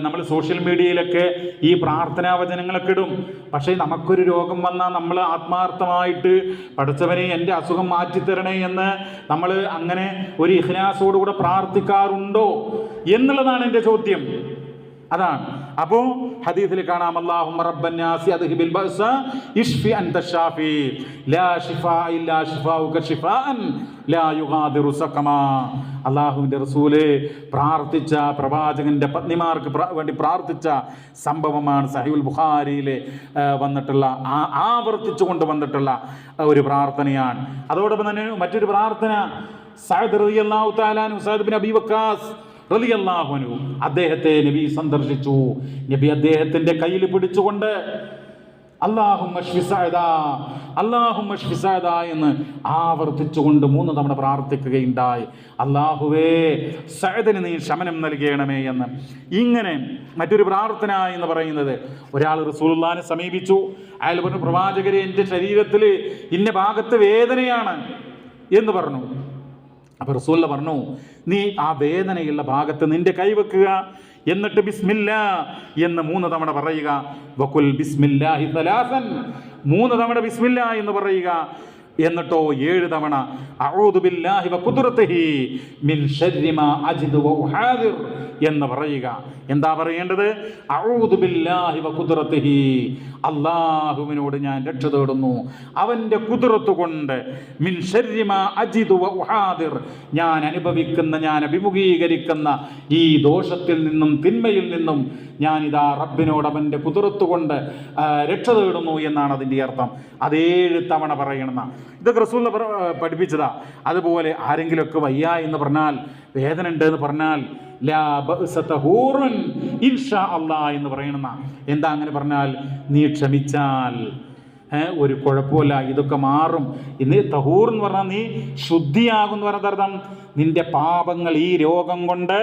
നമ്മൾ സോഷ്യൽ മീഡിയയിലൊക്കെ ഈ പ്രാർത്ഥനാ വചനങ്ങളൊക്കെ ഇടും. പക്ഷേ നമുക്കൊരു രോഗം വന്നാൽ നമ്മൾ ആത്മാർത്ഥമായിട്ട് പഠിച്ചവനെ എൻ്റെ അസുഖം മാറ്റിത്തരണേ എന്ന് നമ്മൾ അങ്ങനെ ഒരു ഇഖ്ലാസോടുകൂടെ പ്രാർത്ഥിക്കാറുണ്ടോ എന്നുള്ളതാണ് എൻ്റെ ചോദ്യം. അതാണ്. അപ്പോൾ ഹദീസിൽ കാണാം, അല്ലാഹുമ്മ റബ്ബൻ നാസി അദ്ഹിബിൽ ബഅസ ഇശ്ഫി അൻത ഷാഫി ലാ ശിഫാ ഇല്ലാ ശിഫാഉക ശിഫാഅൻ ലാ യുഗാദിറു സഖമാ. അല്ലാഹുവിൻ്റെ റസൂല് പ്രാർത്ഥിച്ച, പ്രവാചകന്റെ പത്നിമാർക്ക് വേണ്ടി പ്രാർത്ഥിച്ച സംഭവമാണ് സഹീഹുൽ ബുഖാരിയിൽ വന്നിട്ടുള്ള, ആവർത്തിച്ചു കൊണ്ട് വന്നിട്ടുള്ള ഒരു പ്രാർത്ഥനയാണ്. അതോടൊപ്പം തന്നെ മറ്റൊരു പ്രാർത്ഥന, സഅദ് റളിയല്ലാഹു തആല അൻഹു, സഅദ് ബിൻ അബീ വഖാസ് റളിയല്ലാഹു അൻഹു, അദ്ദേഹത്തെ നബി സന്ദർശിച്ചു. നബി അദ്ദേഹത്തിന്റെ കയ്യിൽ പിടിച്ചുകൊണ്ട് അല്ലാഹുമ്മ ശ്ഫി സഅദ, അല്ലാഹുമ്മ ശ്ഫി സഅദ എന്ന് ആവർത്തിച്ചുകൊണ്ട് 3 തവണ പ്രാർത്ഥിക്കുകയുണ്ടായി. അല്ലാഹുവേ, സഅദിന് നീ ശമനം നൽകണമേ എന്ന്. ഇങ്ങനെ മറ്റൊരു പ്രാർത്ഥന എന്ന് പറയുന്നത്, ഒരാൾ റസൂലുള്ളാഹിനെ സമീപിച്ചു. അയാൾ പറഞ്ഞു, പ്രവാചകരെ, എൻ്റെ ശരീരത്തിൽ ഇന്ന ഭാഗത്ത് വേദനയാണ് എന്ന് പറഞ്ഞു. അപ്പോൾ റസൂൽ പറഞ്ഞു, നീ ആ വേദനയുള്ള ഭാഗത്ത് നിന്റെ കൈവെക്കുക, എന്നിട്ട് ബിസ്മില്ലാ എന്ന് 3 തവണ പറയുക. വഖുൽ ബിസ്മില്ലാഹി സലാസൻ, 3 തവണ ബിസ്മില്ലാ എന്ന് പറയുക. എന്നിട്ടോ 7 തവണ അഊദു ബില്ലാഹി വഖുദ്റതിഹി മിൻ ശർരി മാ അജിദു വഉഹാദിർ എന്ന് പറയുക. എന്താ പറയേണ്ടത്? അഊദു ബില്ലാഹി വഖുദ്റതിഹി, അല്ലാഹുവിനോട് ഞാൻ രക്ഷ തേടുന്നു അവൻ്റെ കുദ്റത്ത് കൊണ്ട്. മിൻ ശർരി മാ അജിദു വഉഹാദിർ, ഞാൻ അനുഭവിക്കുന്ന, ഞാൻ അഭിമുഖീകരിക്കുന്ന ഈ ദോഷത്തിൽ നിന്നും തിന്മയിൽ നിന്നും ഞാനിതാ റബ്ബിനോട് അവൻ്റെ കുദ്റത്ത് കൊണ്ട് രക്ഷ തേടുന്നു എന്നാണ് അതിൻ്റെ അർത്ഥം. അത് 7 തവണ പറയണം. ഇതൊക്കെ റസൂൽ പഠിപ്പിച്ചതാ. അതുപോലെ ആരെങ്കിലുമൊക്കെ വയ്യ എന്ന് പറഞ്ഞാൽ, വേദന ഉണ്ട് എന്ന് പറഞ്ഞാൽ, ലാ ബഅസ തഹൂറുൻ ഇൻഷാ അല്ലാഹ് എന്ന് പറയണം. എന്താ അങ്ങനെ പറഞ്ഞാൽ? നീ ക്ഷമിച്ചാൽ ഒരു കുഴപ്പമില്ല, ഇതൊക്കെ മാറും. ഇന്ന് തഹൂർ എന്ന് പറഞ്ഞാൽ നീ ശുദ്ധിയാകും എന്ന് പറഞ്ഞ അർത്ഥം. നിന്റെ പാപങ്ങൾ ഈ രോഗം കൊണ്ട്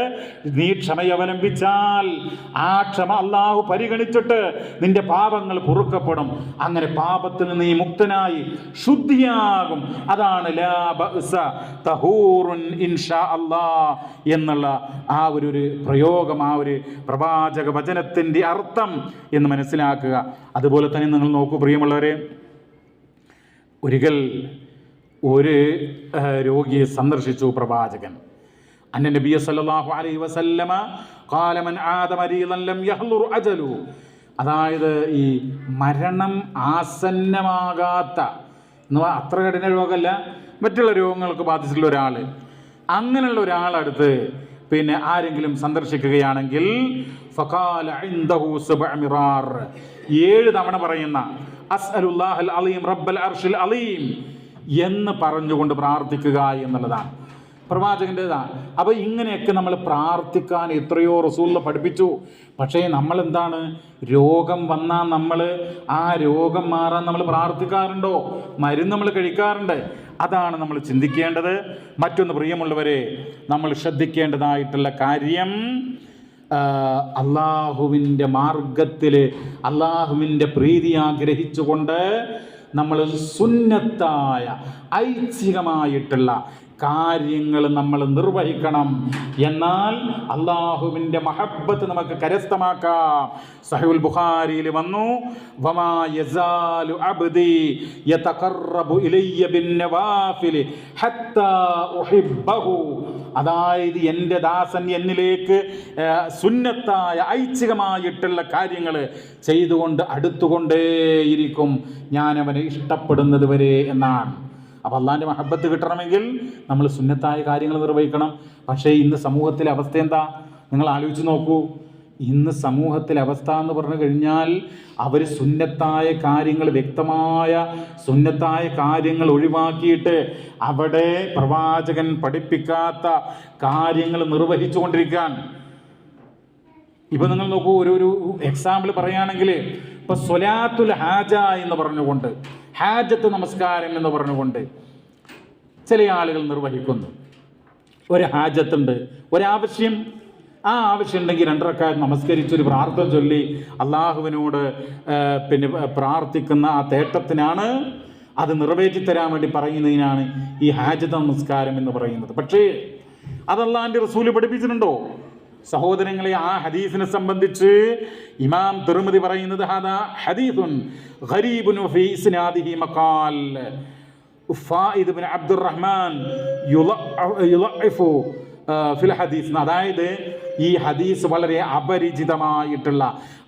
നീ ക്ഷമയവലംബിച്ചാൽ ആ ക്ഷമ അല്ലാഹു പരിഗണിച്ചിട്ട് നിന്റെ പാപങ്ങൾ പൊറുക്കപ്പെടും. അങ്ങനെ പാപത്തിൽ നീ മുക്തനായി ശുദ്ധിയാകും. അതാണ് ലാ ബഅസ തഹൂറുൻ ഇൻഷാ അല്ലാഹ് എന്നുള്ള ആ ഒരു പ്രയോഗം, ആ ഒരു പ്രവാചക വചനത്തിൻ്റെ അർത്ഥം എന്ന് മനസ്സിലാക്കുക. അതുപോലെ തന്നെ നിങ്ങൾ നോക്കൂ പ്രിയമുള്ളവരെ, ഒരിക്കൽ ഒരു രോഗിയെ സന്ദർശിച്ചു പ്രവാചകൻ. അന്ന നബിയ സല്ലല്ലാഹു അലൈഹി വസല്ലമ ഖാല മൻ ആദ മരീദൻ ലം യഹ്ലുർ അജലു, അതായത് ഈ മരണം ആസന്നമാകാത്ത, അത്ര കഠിന രോഗമല്ല, മറ്റുള്ള രോഗങ്ങൾക്ക് ബാധിച്ചിട്ടുള്ള ഒരാൾ, അങ്ങനെയുള്ള ഒരാളടുത്ത് പിന്നെ ആരെങ്കിലും സന്ദർശിക്കുകയാണെങ്കിൽ ഫഖാല ഇൻദഹു സബ്അ മിറാർ, 7 തവണ പറയുന്ന അസ്അലുല്ലാഹൽ അലീം റബ്ബൽ അർശിൽ അലീം എന്ന് പറഞ്ഞുകൊണ്ട് പ്രാർത്ഥിക്കുക എന്നുള്ളതാണ് പ്രവാചകൻ്റെതാണ്. അപ്പോൾ ഇങ്ങനെയൊക്കെ നമ്മൾ പ്രാർത്ഥിക്കാൻ എത്രയോ റസൂൽ പഠിപ്പിച്ചു. പക്ഷേ നമ്മൾ എന്താണ്, രോഗം വന്നാൽ നമ്മൾ ആ രോഗം മാറാൻ നമ്മൾ പ്രാർത്ഥിക്കാറുണ്ടോ? മരുന്ന് നമ്മൾ കഴിക്കാറുണ്ട്. അതാണ് നമ്മൾ ചിന്തിക്കേണ്ടത്. മറ്റൊന്ന് പ്രിയമുള്ളവരെ, നമ്മൾ ശ്രദ്ധിക്കേണ്ടതായിട്ടുള്ള കാര്യം, അള്ളാഹുവിൻ്റെ മാർഗത്തിൽ അള്ളാഹുവിൻ്റെ പ്രീതി ആഗ്രഹിച്ചുകൊണ്ട് നമ്മൾ സുന്നത്തായ ഐച്ഛികമായിട്ടുള്ള കാര്യങ്ങൾ നമ്മൾ നിർവഹിക്കണം. എന്നാൽ അള്ളാഹുവിൻ്റെ മഹബ്ബത്ത് നമുക്ക് കരസ്ഥമാക്കാം. സഹീഹുൽ ബുഖാരിയിൽ വന്നു, വമാ യസാലു അബ്ദി യതഖറബു ഇലയ്യ ബിന്നവാഫിൽ ഹത്താ ഉഹിബ്ബഹു, അതായത് എൻ്റെ ദാസൻ എന്നിലേക്ക് സുന്നത്തായ ഐച്ഛികമായിട്ടുള്ള കാര്യങ്ങൾ ചെയ്തുകൊണ്ട് അടുത്തുകൊണ്ടേയിരിക്കും ഞാൻ അവനെ ഇഷ്ടപ്പെടുന്നത് വരെ എന്നാണ്. അപ്പോൾ അള്ളാഹിൻ്റെ മഹബ്ബത്ത് കിട്ടണമെങ്കിൽ നമ്മൾ സുന്നത്തായ കാര്യങ്ങൾ നിർവഹിക്കണം. പക്ഷേ ഇന്ന് സമൂഹത്തിലെ അവസ്ഥ എന്താ? നിങ്ങൾ ആലോചിച്ച് നോക്കൂ. ഇന്ന് സമൂഹത്തിലെ അവസ്ഥ എന്ന് പറഞ്ഞു കഴിഞ്ഞാൽ അവർ സുന്നത്തായ കാര്യങ്ങൾ, വ്യക്തമായ സുന്നത്തായ കാര്യങ്ങൾ ഒഴിവാക്കിയിട്ട് അവിടെ പ്രവാചകൻ പഠിപ്പിക്കാത്ത കാര്യങ്ങൾ നിർവഹിച്ചു കൊണ്ടിരിക്കാൻ. ഇപ്പം നിങ്ങൾ നോക്കൂ, ഒരു എക്സാമ്പിൾ പറയുകയാണെങ്കിൽ, ഇപ്പം സ്വലാത്തുൽ ഹാജ എന്ന് പറഞ്ഞുകൊണ്ട്, ഹാജത്ത് നമസ്കാരം എന്ന് പറഞ്ഞുകൊണ്ട് ചില ആളുകൾ നിർവഹിക്കുന്നു. ഒരു ഹാജത്തുണ്ട്, ഒരാവശ്യം, ആ ആവശ്യം ഉണ്ടെങ്കിൽ 2 റക്അത്ത് നമസ്കരിച്ചൊരു പ്രാർത്ഥന ചൊല്ലി അള്ളാഹുവിനോട് പിന്നെ പ്രാർത്ഥിക്കുന്ന ആ തേട്ടത്തിനാണ്, അത് നിറവേറ്റി തരാൻ വേണ്ടി പറയുന്നതിനാണ് ഈ ഹാജത്ത് നമസ്കാരം എന്ന് പറയുന്നത്. പക്ഷേ അത് അള്ളാഹിൻ്റെ റസൂല് പഠിപ്പിച്ചിട്ടുണ്ടോ? സഹോദരങ്ങളെ, ആ ഹദീസിനെ സംബന്ധിച്ച് ഇമാം തിർമിദി പറയുന്നത് ഹാദാ ഹദീസുൻ ഗരീബുൻ ഫീ ഇസ്നാദിഹി മഖാൽ ഫായിദ് ഇബ്നു അബ്ദുറഹ്മാൻ യുളഇഫു ഫിൽ ഹദീസ്. അതായത് ഈ ഹദീസ് വളരെ അപരിചിതമായിട്ടുള്ള,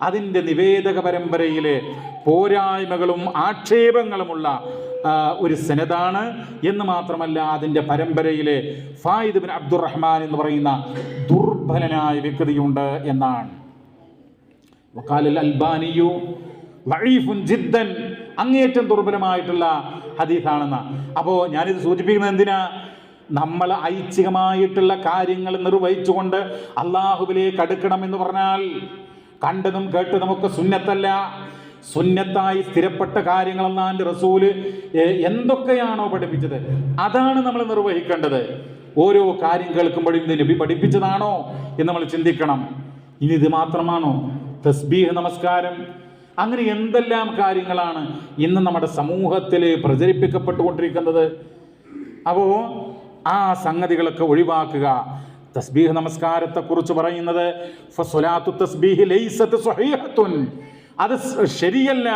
അതിൻ്റെ നിവേദക പരമ്പരയിലെ പോരായ്മകളും ആക്ഷേപങ്ങളുമുള്ള ഒരു സനദാണ് എന്ന് മാത്രമല്ല, അതിൻ്റെ പരമ്പരയിലെ ഫായിദ് ഇബ്നു അബ്ദുറഹ്മാൻ എന്ന് പറയുന്ന ദുർബലനായ വ്യക്തിയുണ്ട് എന്നാണ്. വഖാലൽ അൽബാനിയു ലഈഫുൻ ജിദ്ദൻ, അങ്ങേയറ്റം ദുർബലമായിട്ടുള്ള ഹദീസാണെന്ന്. അപ്പോൾ ഞാനിത് സൂചിപ്പിക്കുന്നത് എന്തിനാ? നമ്മൾ ഐച്ഛികമായിട്ടുള്ള കാര്യങ്ങൾ നിർവഹിച്ചുകൊണ്ട് അള്ളാഹുവിലേക്ക് അടുക്കണം എന്ന് പറഞ്ഞാൽ കണ്ടതും കേട്ടതുമൊക്കെ സുന്നത്തല്ല. സുന്നത്തായി സ്ഥിരപ്പെട്ട കാര്യങ്ങൾ അല്ലാഹുവിൻ്റെ റസൂല് എന്തൊക്കെയാണോ പഠിപ്പിച്ചത് അതാണ് നമ്മൾ നിർവഹിക്കേണ്ടത്. ഓരോ കാര്യം കേൾക്കുമ്പോഴും ഇത് നബി പഠിപ്പിച്ചതാണോ എന്ന് നമ്മൾ ചിന്തിക്കണം. ഇനി ഇത് മാത്രമാണോ? തസ്ബീഹ് നമസ്കാരം, അങ്ങനെ എന്തെല്ലാം കാര്യങ്ങളാണ് ഇന്ന് നമ്മുടെ സമൂഹത്തിൽ പ്രചരിപ്പിക്കപ്പെട്ടുകൊണ്ടിരിക്കുന്നത്. അപ്പോൾ ആ സംഗതികളൊക്കെ ഒഴിവാക്കുക. തസ്ബീഹ് നമസ്കാരത്തെക്കുറിച്ച് പറയുന്നത് ഫസ്വലാത്തു തസ്ബീഹി ലൈസത്ത് സ്വഹീഹത്തുൻ, അത് ശരിയല്ല.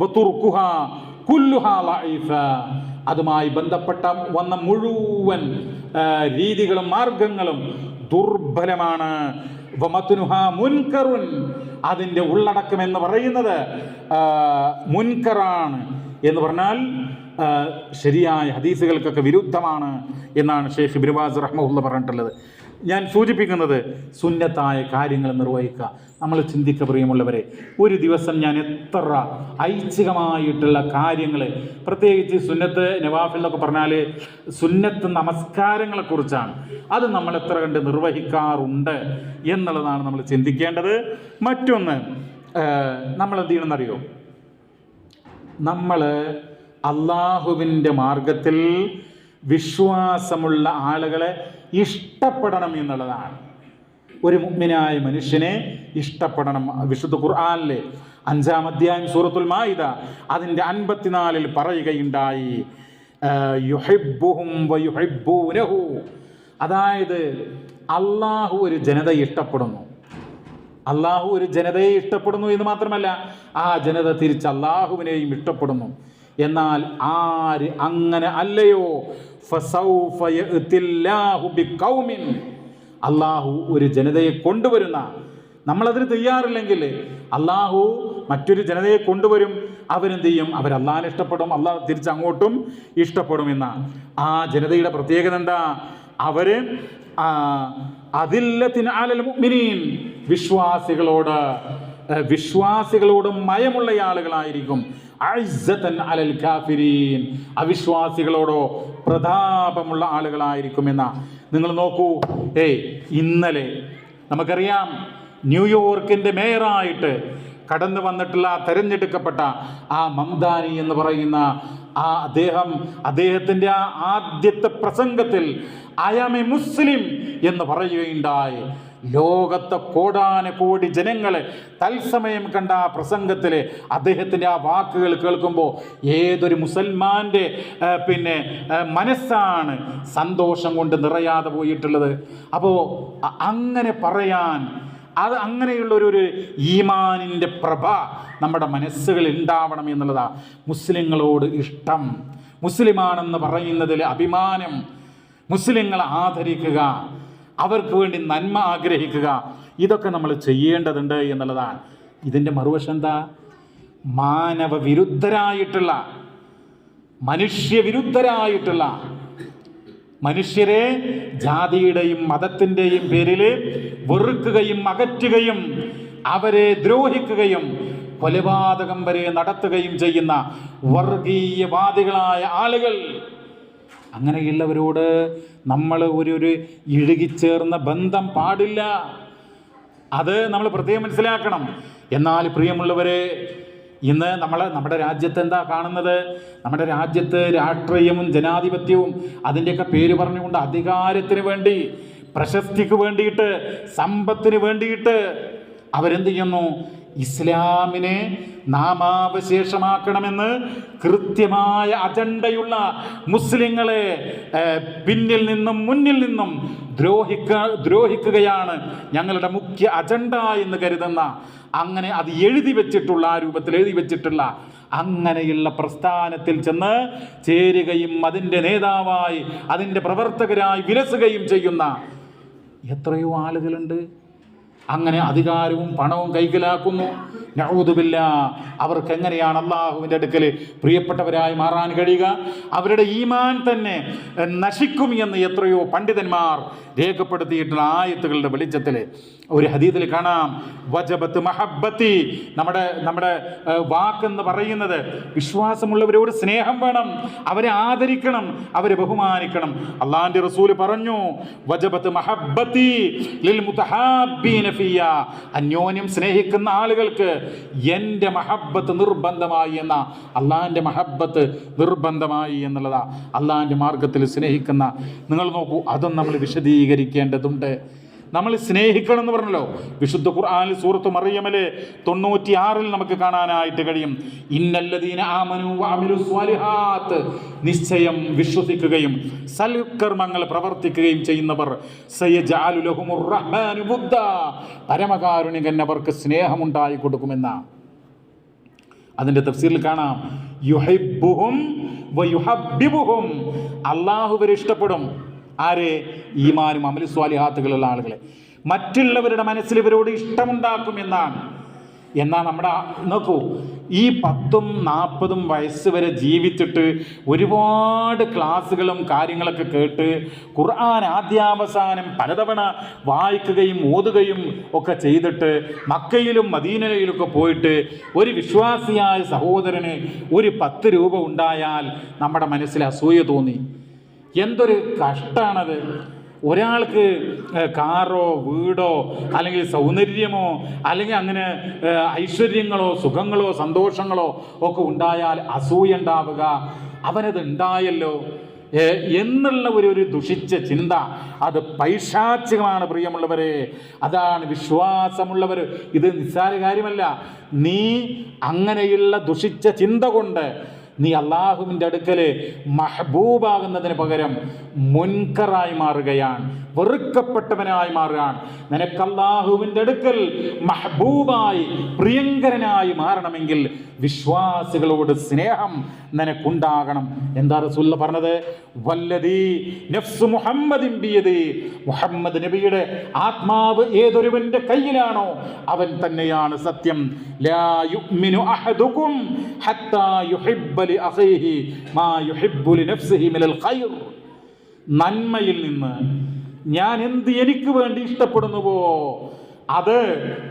വതുർക്കുഹാ കുല്ലുഹാ ലഈഫ, അതുമായി ബന്ധപ്പെട്ട വന്ന മുഴുവൻ രീതികളും മാർഗങ്ങളും ദുർബലമാണ്. വമത്നുഹാ മുൻകറുൻ, അതിൻ്റെ ഉള്ളടക്കം എന്ന് പറയുന്നത് മുൻകറാണ് എന്ന് പറഞ്ഞാൽ ശരിയായ ഹദീസുകൾക്കൊക്കെ വിരുദ്ധമാണ് എന്നാണ് ഷെയ്ഖ് ഇബ്നു ബാസ് റഹ്മഹുല്ലാഹ് പറഞ്ഞിട്ടുള്ളത്. ഞാൻ സൂചിപ്പിക്കുന്നത് സുന്നത്തായ കാര്യങ്ങൾ നിർവഹിക്കുക. നമ്മൾ ചിന്തിക്കുക പ്രിയമുള്ളവരെ, ഒരു ദിവസം ഞാൻ എത്ര ഐച്ഛികമായിട്ടുള്ള കാര്യങ്ങൾ, പ്രത്യേകിച്ച് സുന്നത്ത് നവാഫിൽ എന്നൊക്കെ പറഞ്ഞാൽ സുന്നത്ത് നമസ്കാരങ്ങളെക്കുറിച്ചാണ്, അത് നമ്മൾ എത്ര കണ്ട് നിർവഹിക്കാറുണ്ട് എന്നുള്ളതാണ് നമ്മൾ ചിന്തിക്കേണ്ടത്. മറ്റൊന്ന്, നമ്മൾ എന്ത് ചെയ്യണമെന്നറിയോ? നമ്മൾ അള്ളാഹുവിൻ്റെ മാർഗത്തിൽ വിശ്വാസമുള്ള ആളുകളെ ഇഷ്ടപ്പെടണം എന്നുള്ളതാണ്. ഒരു മുഅ്മിനായ മനുഷ്യനെ ഇഷ്ടപ്പെടണം. വിശുദ്ധ ഖുർആനിലെ 5-ാം അധ്യായം സൂറത്തുൽ മാഇദ അതിൻ്റെ 54 പറയുകയുണ്ടായി, യുഹിബ്ബുഹും വയുഹിബ്ബൂനഹു, അതായത് അള്ളാഹു ഒരു ജനതയെ ഇഷ്ടപ്പെടുന്നു. അള്ളാഹു ഒരു ജനതയെ ഇഷ്ടപ്പെടുന്നു എന്ന് മാത്രമല്ല, ആ ജനത തിരിച്ച് അള്ളാഹുവിനെയും ഇഷ്ടപ്പെടുന്നു. എന്നാൽ ആര് അങ്ങനെ അല്ലയോ, ഫസൗഫ യഅ്തില്ലാഹു ബിഖൗമിൻ, അള്ളാഹു ഒരു ജനതയെ കൊണ്ടുവരുന്ന, നമ്മളതിന് തയ്യാറില്ലെങ്കിൽ അള്ളാഹു മറ്റൊരു ജനതയെ കൊണ്ടുവരും. അവരെന്ത് ചെയ്യും? അവർ അള്ളാഹിനെ ഇഷ്ടപ്പെടും, അള്ളാഹു തിരിച്ചങ്ങോട്ടും ഇഷ്ടപ്പെടുമെന്ന ആ ജനതയുടെ പ്രത്യേകത എന്താ? അവര് അദില്ലത്തിൻ അലൽ മുഅ്മിനീൻ, വിശ്വാസികളോട് മയമുള്ള ആളുകളായിരിക്കും. അഇസ്സതൻ അലൽ കാഫിരീൻ, അവിശ്വാസികളോടോ പ്രതാപമുള്ള ആളുകളായിരിക്കും എന്ന. നിങ്ങൾ നോക്കൂ, ഇന്നലെ നമുക്കറിയാം ന്യൂയോർക്കിൻ്റെ മേയറായിട്ട് കടന്നു വന്നിട്ടുള്ള തെരഞ്ഞെടുക്കപ്പെട്ട ആ മംദാനി എന്ന് പറയുന്ന ആ അദ്ദേഹത്തിൻ്റെ ആ ആദ്യത്തെ പ്രസംഗത്തിൽ ഐ ആം എ മുസ്ലിം എന്ന് പറയുകയുണ്ടായി. ലോകത്തെ കോടാനകോടി ജനങ്ങളെ തത്സമയം കണ്ട ആ പ്രസംഗത്തിൽ അദ്ദേഹത്തിൻ്റെ ആ വാക്കുകൾ കേൾക്കുമ്പോൾ ഏതൊരു മുസൽമാൻ്റെ മനസ്സാണ് സന്തോഷം കൊണ്ട് നിറയാതെ പോയിട്ടുള്ളത്. അപ്പോൾ അങ്ങനെ പറയാൻ, അത് അങ്ങനെയുള്ളൊരു ഈമാനിൻ്റെ പ്രഭ നമ്മുടെ മനസ്സുകളിൽ ഉണ്ടാവണം എന്നുള്ളതാണ്. മുസ്ലിങ്ങളോട് ഇഷ്ടം, മുസ്ലിമാണെന്ന് പറയുന്നതിൽ അഭിമാനം, മുസ്ലിങ്ങളെ ആദരിക്കുക, അവർക്ക് വേണ്ടി നന്മ ആഗ്രഹിക്കുക, ഇതൊക്കെ നമ്മൾ ചെയ്യേണ്ടതുണ്ട് എന്നുള്ളതാണ്. ഇതിൻ്റെ മറുവശം എന്താ? മാനവവിരുദ്ധരായിട്ടുള്ള, മനുഷ്യവിരുദ്ധരായിട്ടുള്ള മനുഷ്യരെ ജാതിയുടെയും മതത്തിൻ്റെയും പേരിൽ വെറുക്കുകയും അകറ്റുകയും അവരെ ദ്രോഹിക്കുകയും കൊലപാതകം വരെ നടത്തുകയും ചെയ്യുന്ന വർഗീയവാദികളായ ആളുകൾ. അങ്ങനെയുള്ളവരോട് നമ്മൾ ഒരു ഇഴുകിച്ചേർന്ന ബന്ധം പാടില്ല. അത് നമ്മൾ പ്രത്യേകം മനസ്സിലാക്കണം. എന്നാൽ പ്രിയമുള്ളവരെ, ഇന്ന് നമ്മുടെ രാജ്യത്ത് എന്താ കാണുന്നത്? നമ്മുടെ രാജ്യത്ത് രാഷ്ട്രീയവും ജനാധിപത്യവും അതിൻ്റെയൊക്കെ പേര് പറഞ്ഞുകൊണ്ട് അധികാരത്തിന് വേണ്ടി, പ്രശസ്തിക്ക് വേണ്ടിയിട്ട്, സമ്പത്തിന് വേണ്ടിയിട്ട് അവരെന്ത് ചെയ്യുന്നു? ഇസ്ലാമിനെ നാമാവശേഷമാക്കണമെന്ന് കൃത്യമായ അജണ്ടയുള്ള മുസ്ലിങ്ങളെ പിന്നിൽ നിന്നും മുന്നിൽ നിന്നും ദ്രോഹിക്കുകയാണ് ഞങ്ങളുടെ മുഖ്യ അജണ്ട എന്ന് കരുതുന്ന, അങ്ങനെ അത് എഴുതി വെച്ചിട്ടുള്ള, ആ രൂപത്തിൽ എഴുതി വെച്ചിട്ടുള്ള അങ്ങനെയുള്ള പ്രസ്ഥാനത്തിൽ ചെന്ന് ചേരുകയും അതിൻ്റെ നേതാവായി അതിൻ്റെ പ്രവർത്തകരായി വിലസുകയും ചെയ്യുന്ന എത്രയോ ആളുകളുണ്ട്. അങ്ങനെ അധികാരവും പണവും കൈക്കലാക്കുന്നു. നഊദുബില്ലാ. അവർക്ക് എങ്ങനെയാണ് അള്ളാഹുവിൻ്റെ അടുക്കൽ പ്രിയപ്പെട്ടവരായി മാറാൻ കഴിയുക? അവരുടെ ഈമാൻ തന്നെ നശിക്കും എന്ന് എത്രയോ പണ്ഡിതന്മാർ രേഖപ്പെടുത്തിയിട്ടുള്ള ആയത്തുകളുടെ വെളിച്ചത്തിൽ ഒരു ഹദീസിൽ കാണാം, വജബത്ത് മഹബ്ബത്തി. നമ്മുടെ വാക്കെന്ന് പറയുന്നത് വിശ്വാസമുള്ളവരോട് സ്നേഹം വേണം, അവരെ ആദരിക്കണം, അവരെ ബഹുമാനിക്കണം. അള്ളാഹിൻ്റെ റസൂൽ പറഞ്ഞു, വജബത്ത് മഹബ്ബത്തി ലിൽ മുതഹാബ്ബീന ഫിയ. അന്യോന്യം സ്നേഹിക്കുന്ന ആളുകൾക്ക് എൻ്റെ മഹബ്ബത്ത് നിർബന്ധമായി എന്ന, അള്ളാഹിൻ്റെ മഹബ്ബത്ത് നിർബന്ധമായി എന്നുള്ളതാ. അള്ളാഹിൻ്റെ മാർഗത്തിൽ സ്നേഹിക്കുന്ന, നിങ്ങൾ നോക്കൂ, അതും നമ്മൾ വിശദീകരിക്കേണ്ടതുണ്ട്. നമ്മൾ സ്നേഹിക്കണം എന്ന് പറഞ്ഞല്ലോ. വിശുദ്ധ ഖുർആനിൽ സൂറത്ത് മറിയമിലെ 96 നമുക്ക് കാണാനായിട്ട് കഴിയും, ഇന്നല്ലദീന ആമനു വഅമിലു സ്വാലിഹാത്ത്. നിശ്ചയം വിശ്വസിക്കുകയും സൽക്കർമ്മങ്ങൾ പ്രവർത്തിക്കുകയും ചെയ്യുന്നവർ സയജഅലു ലഹുമുർ റഹ്മാനു വുദ്ദാ. പരമകാരുണികൻ അവർക്ക് സ്നേഹമുണ്ടായി കൊടുക്കുമെന്ന. അതിൻ്റെ തഫ്സീറിൽ കാണാം, യുഹിബ്ബുഹും വയുഹബ്ബിബുഹും. അല്ലാഹു ഇവരെ ഇഷ്ടപ്പെടും. ആരെ? ഈമാനും അമലു സ്വാലിഹാത്തുകളുള്ള ആളുകളെ. മറ്റുള്ളവരുടെ മനസ്സിൽ ഇവരോട് ഇഷ്ടമുണ്ടാക്കും എന്നാണ്. എന്നാൽ നമ്മുടെ നോക്കൂ, ഈ 10-40 വയസ്സ് വരെ ജീവിച്ചിട്ട് ഒരുപാട് ക്ലാസ്സുകളും കാര്യങ്ങളൊക്കെ കേട്ട് ഖുർആൻ ആദ്യാവസാനം പലതവണ വായിക്കുകയും ഓതുകയും ഒക്കെ ചെയ്തിട്ട് മക്കയിലും മദീനയിലൊക്കെ പോയിട്ട് ഒരു വിശ്വാസിയായ സഹോദരന് ഒരു 10 രൂപ ഉണ്ടായാൽ നമ്മുടെ മനസ്സിൽ അസൂയ തോന്നി. എന്തൊരു കഷ്ടാണത്. ഒരാൾക്ക് കാറോ വീടോ അല്ലെങ്കിൽ സൗന്ദര്യമോ അല്ലെങ്കിൽ അങ്ങനെ ഐശ്വര്യങ്ങളോ സുഖങ്ങളോ സന്തോഷങ്ങളോ ഒക്കെ ഉണ്ടായാൽ അസൂയ ഉണ്ടാവുക, അവനത് ഉണ്ടായല്ലോ എന്നുള്ള ഒരു ദുഷിച്ച ചിന്ത, അത് പൈശാചികമാണ് പ്രിയമുള്ളവരെ. അതാണ് വിശ്വാസമുള്ളവർ. ഇത് നിസ്സാര കാര്യമല്ല. നീ അങ്ങനെയുള്ള ദുഷിച്ച ചിന്ത കൊണ്ട് നീ അള്ളാഹുവിൻ്റെ അടുക്കൽ മഹബൂബാകുന്നതിന് പകരം മുൻകറായി മാറുകയാണ്, വെറുക്കപ്പെട്ടവനായി മാറുകയാണ്. നിനക്ക് അള്ളാഹുവിൻ്റെ അടുക്കൽ മഹബൂബായി പ്രിയങ്കരനായി മാറണമെങ്കിൽ വിശ്വാസികളോട് സ്നേഹം നിനക്കുണ്ടാകണം. എന്താ റസൂൽ പറഞ്ഞത്? വല്ലദീ നഫ്സു മുഹമ്മദിൻ ബിയദി. മുഹമ്മദ് നബിയുടെ ആത്മാവ് ഏതൊരുവന്റെ കയ്യിലാണോ അവൻ തന്നെയാണ് സത്യം. ലാ യുഅ്മിനു അഹദുകും ഹത്താ യുഹിബ്ബ ലി അഖീഹി മാ യുഹിബ്ബു ലി നഫ്സിഹി മിനൽ ഖൈർ. നന്മയിൽ നിന്ന് ഞാൻ എന്ത് എനിക്ക് വേണ്ടി ഇഷ്ടപ്പെടുന്നുവോ അത്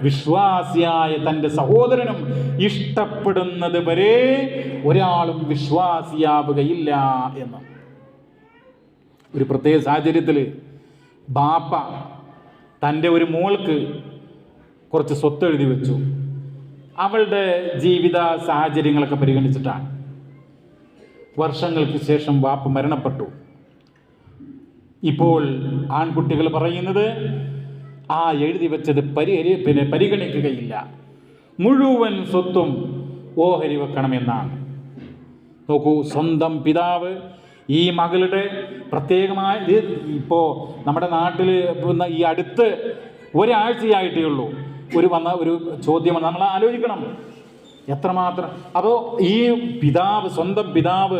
വിശ്വാസിയായ തൻ്റെ സഹോദരനും ഇഷ്ടപ്പെടുന്നത് വരെ ഒരാളും വിശ്വാസിയാവുകയില്ല എന്ന്. ഒരു പ്രത്യേക സാഹചര്യത്തിൽ ബാപ്പ തൻ്റെ ഒരു മോൾക്ക് കുറച്ച് സ്വത്ത് എഴുതി വെച്ചു. അവളുടെ ജീവിത സാഹചര്യങ്ങളൊക്കെ പരിഗണിച്ചിട്ടാണ്. വർഷങ്ങൾക്ക് ശേഷം ബാപ്പ മരണപ്പെട്ടു. ഇപ്പോൾ ആൺകുട്ടികൾ പറയുന്നത് ആ എഴുതി വെച്ചത് പരിഗണിക്കുകയില്ല, മുഴുവൻ സ്വത്തും ഓഹരി വെക്കണമെന്നാണ്. നോക്കൂ, സ്വന്തം പിതാവ് ഈ മകളുടെ പ്രത്യേകമായ ഇപ്പോൾ നമ്മുടെ നാട്ടിൽ ഈ അടുത്ത് ഒരാഴ്ചയായിട്ടേ ഉള്ളൂ ഒരു ചോദ്യം നമ്മൾ ആലോചിക്കണം എത്രമാത്രം. അപ്പോൾ ഈ പിതാവ്, സ്വന്തം പിതാവ്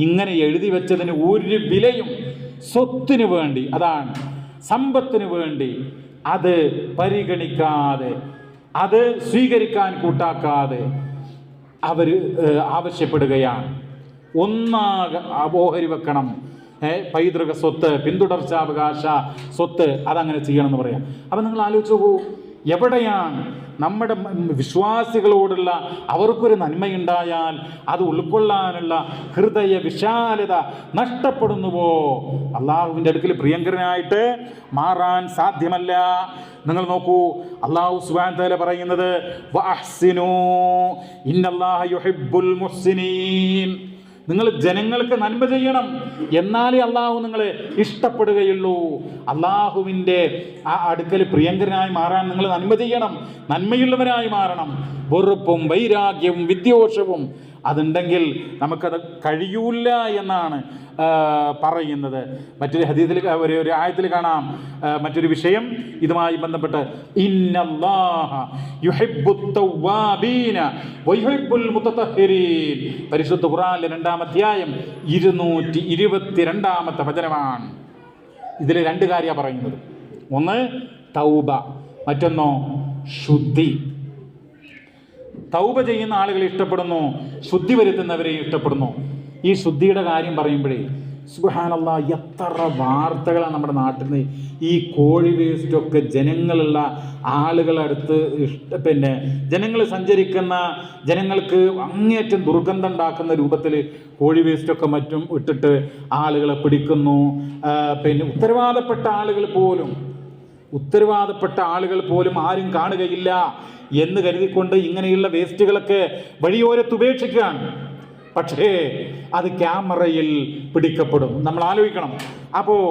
ഇങ്ങനെ എഴുതി വെച്ചതിന് ഒരു വിലയും സ്വത്തിന് വേണ്ടി, അതാണ് സമ്പത്തിന് വേണ്ടി അത് പരിഗണിക്കാതെ, അത് സ്വീകരിക്കാൻ കൂട്ടാക്കാതെ അവർ ആവശ്യപ്പെടുകയാണ്. ഒന്നാകെ ഓഹരി വെക്കണം, പൈതൃക സ്വത്ത്, പിന്തുടർച്ചാവകാശ സ്വത്ത് അതങ്ങനെ ചെയ്യണമെന്ന് പറയാം. അപ്പം നിങ്ങൾ ആലോചിച്ച് നോക്കൂ, എവിടെയാണ് നമ്മുടെ വിശ്വാസികളോടുള്ള അവർക്കൊരു നന്മയുണ്ടായാൽ അത് ഉൾക്കൊള്ളാനുള്ള ഹൃദയ വിശാലത നഷ്ടപ്പെടുന്നുവോ? അള്ളാഹുവിൻ്റെ അടുക്കൽ പ്രിയങ്കരനായിട്ട് മാറാൻ സാധ്യമല്ല. നിങ്ങൾ നോക്കൂ, അള്ളാഹു സുബ്ഹാനഹു വ തആല പറയുന്നത് വഅഹ്സിനൂ ഇന്നല്ലാഹ യുഹിബ്ബുൽ മുഹ്സിനീൻ. നിങ്ങൾ ജനങ്ങൾക്ക് നന്മ ചെയ്യണം, എന്നാലേ അള്ളാഹു നിങ്ങളെ ഇഷ്ടപ്പെടുകയുള്ളൂ. അള്ളാഹുവിൻ്റെ ആ അടുക്കൽ പ്രിയങ്കരനായി മാറാൻ നിങ്ങൾ നന്മ ചെയ്യണം, നന്മയുള്ളവരായി മാറണം. വെറുപ്പും വൈരാഗ്യവും വിദ്വേഷവും അതുണ്ടെങ്കിൽ നമുക്കത് കഴിയൂല എന്നാണ് പറയുന്നത്. മറ്റൊരു ഹദീസിൽ ഒരു ആയത്തിൽ കാണാം മറ്റൊരു വിഷയം ഇതുമായി ബന്ധപ്പെട്ട്, ഇന്നല്ലാഹ യുഹിബ്ബുത് തവ്വാബീന വയുഹിബ്ബുൽ മുതതഹിരീൻ. പരിശുദ്ധ ഖുർആനിലെ 2-ാം അധ്യായം 222-ാമത്തെ വചനമാണ്. ഇതിൽ 2 കാര്യമാണ് പറയുന്നത്. ഒന്ന് തൗബ, മറ്റൊന്നോ ശുദ്ധി. തൗബ ചെയ്യുന്ന ആളുകളെ ഇഷ്ടപ്പെടുന്നു, ശുദ്ധി വരുത്തുന്നവരെ ഇഷ്ടപ്പെടുന്നു. ഈ ശുദ്ധിയുടെ കാര്യം പറയുമ്പോഴേ സുബ്ഹാനല്ലാഹ്, എത്ര വാർത്തകളാണ് നമ്മുടെ നാട്ടിൽ നിന്ന്. ഈ കോഴി വേസ്റ്റൊക്കെ ജനങ്ങളുള്ള ആളുകളടുത്ത് ജനങ്ങൾ സഞ്ചരിക്കുന്ന, ജനങ്ങൾക്ക് അങ്ങേയറ്റം ദുർഗന്ധം ഉണ്ടാക്കുന്ന രൂപത്തിൽ കോഴി വേസ്റ്റൊക്കെ മറ്റും ഇട്ടിട്ട് ആളുകളെ പിടിക്കുന്നു. ഉത്തരവാദപ്പെട്ട ആളുകൾ പോലും ആരും കാണുകയില്ല എന്ന് കരുതിക്കൊണ്ട് ഇങ്ങനെയുള്ള വേസ്റ്റുകളൊക്കെ വഴിയോരത്ത് ഉപേക്ഷിക്കുകയാണ്. പക്ഷേ അത് ക്യാമറയിൽ പിടിക്കപ്പെടും. നമ്മൾ ആലോചിക്കണം. അപ്പോൾ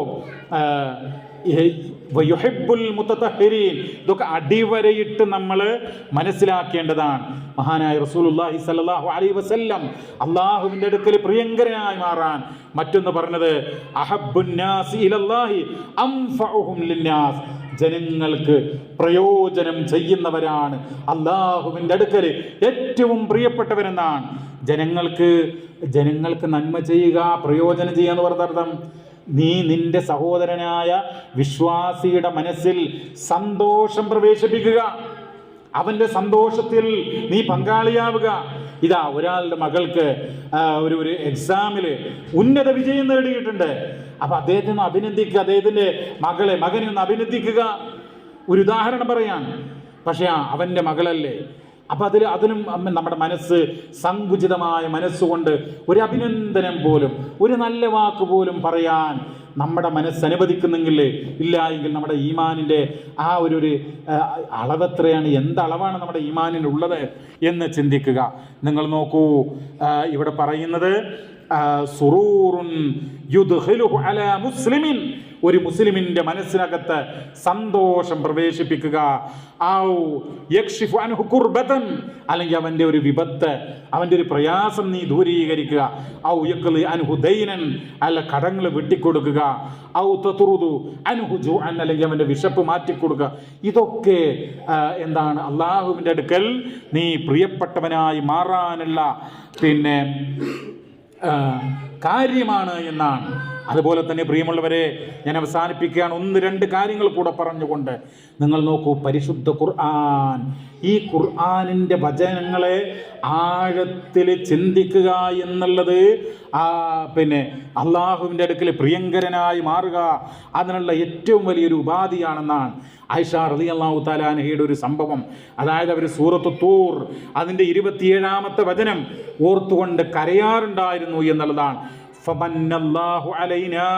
വയുഹിബ്ബുൽ മുതതഹിരീൻ, ഇതൊക്കെ അടിവരയിട്ട് നമ്മൾ മനസ്സിലാക്കേണ്ടതാണ്. മഹാനായ റസൂലുള്ളാഹി സ്വല്ലല്ലാഹു അലൈഹി വസല്ലം അള്ളാഹുവിൻ്റെ അടുക്കൽ പ്രിയങ്കരനായി മാറാൻ മറ്റൊന്ന് പറഞ്ഞത് അഹബ്ബുന്നാസി ഇലല്ലാഹി അൻഫഉഹും ലിന്നാസ്. ജനങ്ങൾക്ക് പ്രയോജനം ചെയ്യുന്നവരാണ് അള്ളാഹുവിൻ്റെ അടുക്കൽ ഏറ്റവും പ്രിയപ്പെട്ടവരെന്നാണ്. ജനങ്ങൾക്ക് നന്മ ചെയ്യുക, പ്രയോജനം ചെയ്യുക എന്ന് പറഞ്ഞർത്ഥം നീ നിന്റെ സഹോദരനായ വിശ്വാസിയുടെ മനസ്സിൽ സന്തോഷം പ്രവേശിപ്പിക്കുക, അവൻ്റെ സന്തോഷത്തിൽ നീ പങ്കാളിയാവുക. ഇതാ ഒരാളുടെ മകൾക്ക് ഒരു എക്സാമിൽ ഉന്നത വിജയം നേടിയിട്ടുണ്ട്. അപ്പം അദ്ദേഹത്തെ ഒന്ന് അഭിനന്ദിക്കുക, അദ്ദേഹത്തിൻ്റെ മകനെ ഒന്ന് അഭിനന്ദിക്കുക. ഒരു ഉദാഹരണം പറയാൻ. പക്ഷേ അവൻ്റെ മകളല്ലേ, അപ്പം അതിനും നമ്മുടെ മനസ്സ് സങ്കുചിതമായ മനസ്സുകൊണ്ട് ഒരു അഭിനന്ദനം പോലും, ഒരു നല്ല വാക്ക് പോലും പറയാൻ നമ്മുടെ മനസ്സ് അനുവദിക്കുന്നെങ്കിൽ ഇല്ല എങ്കിൽ നമ്മുടെ ഈമാനിൻ്റെ ആ ഒരു അളവെത്രയാണ്, എന്തളവാണ് നമ്മുടെ ഈമാനിനുള്ളത് എന്ന് ചിന്തിക്കുക. നിങ്ങൾ നോക്കൂ, ഇവിടെ പറയുന്നത് സുറൂറുൻ യുദ്ഖിലുഹു അലാ മുസ്ലിമിൻ, ഒരു മുസ്ലിമിൻ്റെ മനസ്സിനകത്ത് സന്തോഷം പ്രവേശിപ്പിക്കുക. ഔ യക്ഷിഫു അൻഹു കുർബതൻ, അല്ലെങ്കിൽ അവൻ്റെ ഒരു വിപത്ത്, അവൻ്റെ ഒരു പ്രയാസം നീ ദൂരീകരിക്കുക. ഔ യഖ്ലി അൻഹു ദൈനൻ, അല്ല കടങ്ങൾ വെട്ടിക്കൊടുക്കുക. ഔ തത്റുദു അൻഹു ജൂഅൻ, അല്ലെങ്കിൽ അവൻ്റെ വിശപ്പ് മാറ്റിക്കൊടുക്കുക. ഇതൊക്കെ എന്താണ് അള്ളാഹുവിൻ്റെ അടുക്കൽ നീ പ്രിയപ്പെട്ടവനായി മാറാനുള്ള കാര്യമാണ് എന്നാണ്. അതുപോലെ തന്നെ പ്രിയമുള്ളവരെ, ഞാൻ അവസാനിപ്പിക്കുകയാണ് 1-2 കാര്യങ്ങൾ കൂടെ പറഞ്ഞുകൊണ്ട്. നിങ്ങൾ നോക്കൂ, പരിശുദ്ധ ഖുർആൻ, ഈ ഖുർആനിൻ്റെ വചനങ്ങളെ ആഴത്തിൽ ചിന്തിക്കുക എന്നുള്ളത് അള്ളാഹുവിൻ്റെ അടുക്കൽ പ്രിയങ്കരനായി മാറുക അതിനുള്ള ഏറ്റവും വലിയൊരു ഉപാധിയാണെന്നാണ് ആയിഷ റളിയല്ലാഹു തആല അൻഹയുടെ ഒരു സംഭവം. അതായത് അവർ സൂറത്തു തൂർ അതിൻ്റെ 27-ാമത്തെ വചനം ഓർത്തുകൊണ്ട് കരയാറുണ്ടായിരുന്നു എന്നുള്ളതാണ്. ഫമന്നല്ലാഹു അലൈനാ,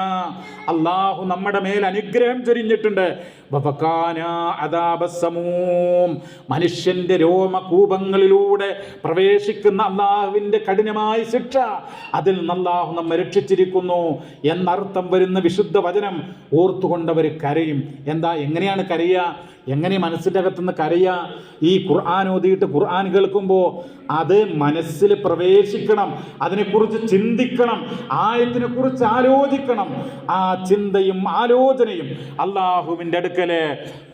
അല്ലാഹു നമ്മുടെ മേൽ അനുഗ്രഹം ചൊരിഞ്ഞിട്ടുണ്ട്. വഫകാനാ അദാബസ്സമൂം, മനുഷ്യന്റെ രോമകൂപങ്ങളിലൂടെ പ്രവേശിക്കുന്ന അല്ലാഹുവിൻ്റെ കഠിനമായ ശിക്ഷ, അതിൽ നിന്ന് അല്ലാഹു നമ്മെ രക്ഷിച്ചിരിക്കുന്നു എന്നർത്ഥം വരുന്ന വിശുദ്ധ വചനം ഓർത്തുകൊണ്ടവർ കരയും. എങ്ങനെയാണ് കരയുക? എങ്ങനെ മനസ്സിൻ്റെ അകത്തുനിന്ന് കരയുക? ഈ ഖുർആൻ ഓതിയിട്ട് ഖുർആൻ കേൾക്കുമ്പോൾ അത് മനസ്സിൽ പ്രവേശിക്കണം, അതിനെക്കുറിച്ച് ചിന്തിക്കണം, ആയത്തിനെ കുറിച്ച് ആലോചിക്കണം. ആ ചിന്തയും ആലോചനയും അള്ളാഹുവിൻ്റെ അടുക്കല്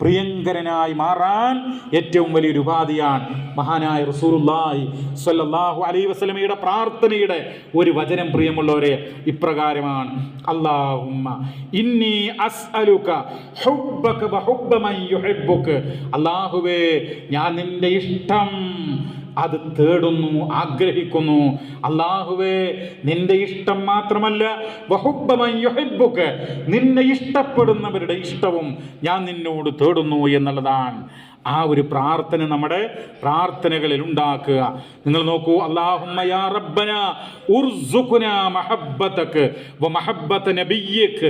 പ്രിയങ്കരനായി മാറാൻ ഏറ്റവും വലിയൊരു ഉപാധിയാണ്. മഹാനായ റസൂലുള്ളാഹി സ്വല്ലല്ലാഹു അലൈഹി വസല്ലമയുടെ പ്രാർത്ഥനയുടെ ഒരു വചനം പ്രിയമുള്ളവരെ ഇപ്രകാരമാണ്: അല്ലാഹുമ്മ ഇന്നി അസ്അലുക ഹുബ്ബക വഹുബ്ബ മൻ യുഹിബ്ബുക. അല്ലാഹുവേ, ഞാൻ നിന്റെ ഇഷ്ടം അത് തേടുന്നു, ആഗ്രഹിക്കുന്നു. അല്ലാഹുവേ, നിന്റെ ഇഷ്ടം മാത്രമല്ല, വഹുബ്ബ മൻ യുഹിബ്ബുക, നിന്നെ ഇഷ്ടപ്പെടുന്നവരുടെ ഇഷ്ടവും ഞാൻ നിന്നോട് തേടുന്നു എന്നുള്ളതാണ്. ആ ഒരു പ്രാർത്ഥന നമ്മുടെ പ്രാർത്ഥനകളിൽ ഉണ്ടാക്കുക. നിങ്ങൾ നോക്കൂ, അല്ലാഹുമ്മ യാ റബ്ബന ഉർസുഖ്നാ മഹബ്ബതക വ മഹബ്ബത നബിയ്യിക,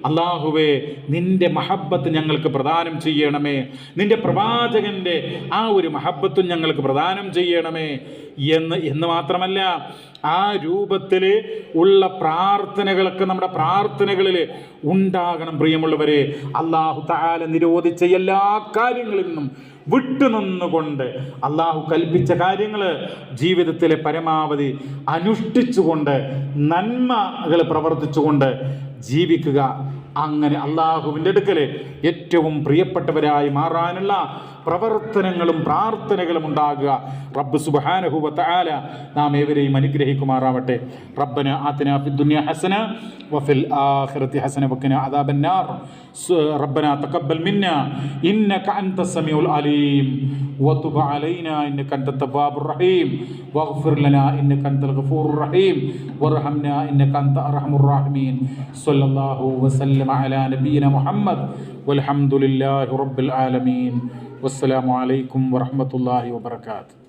അല്ലാഹുവേ, നിന്റെ മഹബ്ബത്ത് ഞങ്ങൾക്ക് പ്രദാനം ചെയ്യണമേ, നിന്റെ പ്രവാചകന്റെ ആ ഒരു മഹബ്ബത്തും ഞങ്ങൾക്ക് പ്രദാനം ചെയ്യണമേ എന്ന് മാത്രമല്ല, ആ രൂപത്തിൽ ഉള്ള പ്രാർത്ഥനകളൊക്കെ നമ്മുടെ പ്രാർത്ഥനകളിൽ ഉണ്ടാകണം. പ്രിയമുള്ളവരെ, അല്ലാഹു തആല നിരോധിച്ച എല്ലാ കാര്യങ്ങളിൽ നിന്നും വിട്ടുനിന്നുകൊണ്ട് അല്ലാഹു കൽപ്പിച്ച കാര്യങ്ങൾ ജീവിതത്തിലെ പരമാവധി അനുഷ്ഠിച്ചുകൊണ്ട് നന്മകൾ പ്രവർത്തിച്ചുകൊണ്ട് ജീവിക്കുക. അങ്ങനെ അല്ലാഹുവിൻ്റെ അടുക്കൽ ഏറ്റവും പ്രിയപ്പെട്ടവരായി മാറാനുള്ള പ്രവർത്തനങ്ങളും പ്രാർത്ഥനകളും ഉണ്ടാകുക. റബ്ബ് സുബ്ഹാനഹു വ തആല നാം ഏവരെയും അനുഗ്രഹിക്കുമാറാവട്ടെ. റബ്ബന ആതിനാ ഫിദ്ദുനിയ ഹസന വഫിൽ ആഖിറതി ഹസന വഖിനാ അദാബന്നാർ. റബ്ബന തഖബ്ബൽ മിന്നാ ഇന്നക അൻതസ് സമീഉൽ അലീം വതുബ് അലൈനാ ഇന്നക അൻതത് തവ്വാബുർ റഹീം വഗ്ഫിർ ലനാ ഇന്നക അൻതൽ ഗഫൂറുർ റഹീം വർഹംനാ ഇന്നക അൻത അർഹമുർ റഹീമീൻ. സ്വല്ലല്ലാഹു വസല്ലമ അലാ നബിയിന മുഹമ്മദ് വൽഹംദുലില്ലാഹി റബ്ബിൽ ആലമീൻ. വസ്സലാമു അലൈക്കും വറഹ്മത്തുള്ളാഹി വബറകാതുഹു.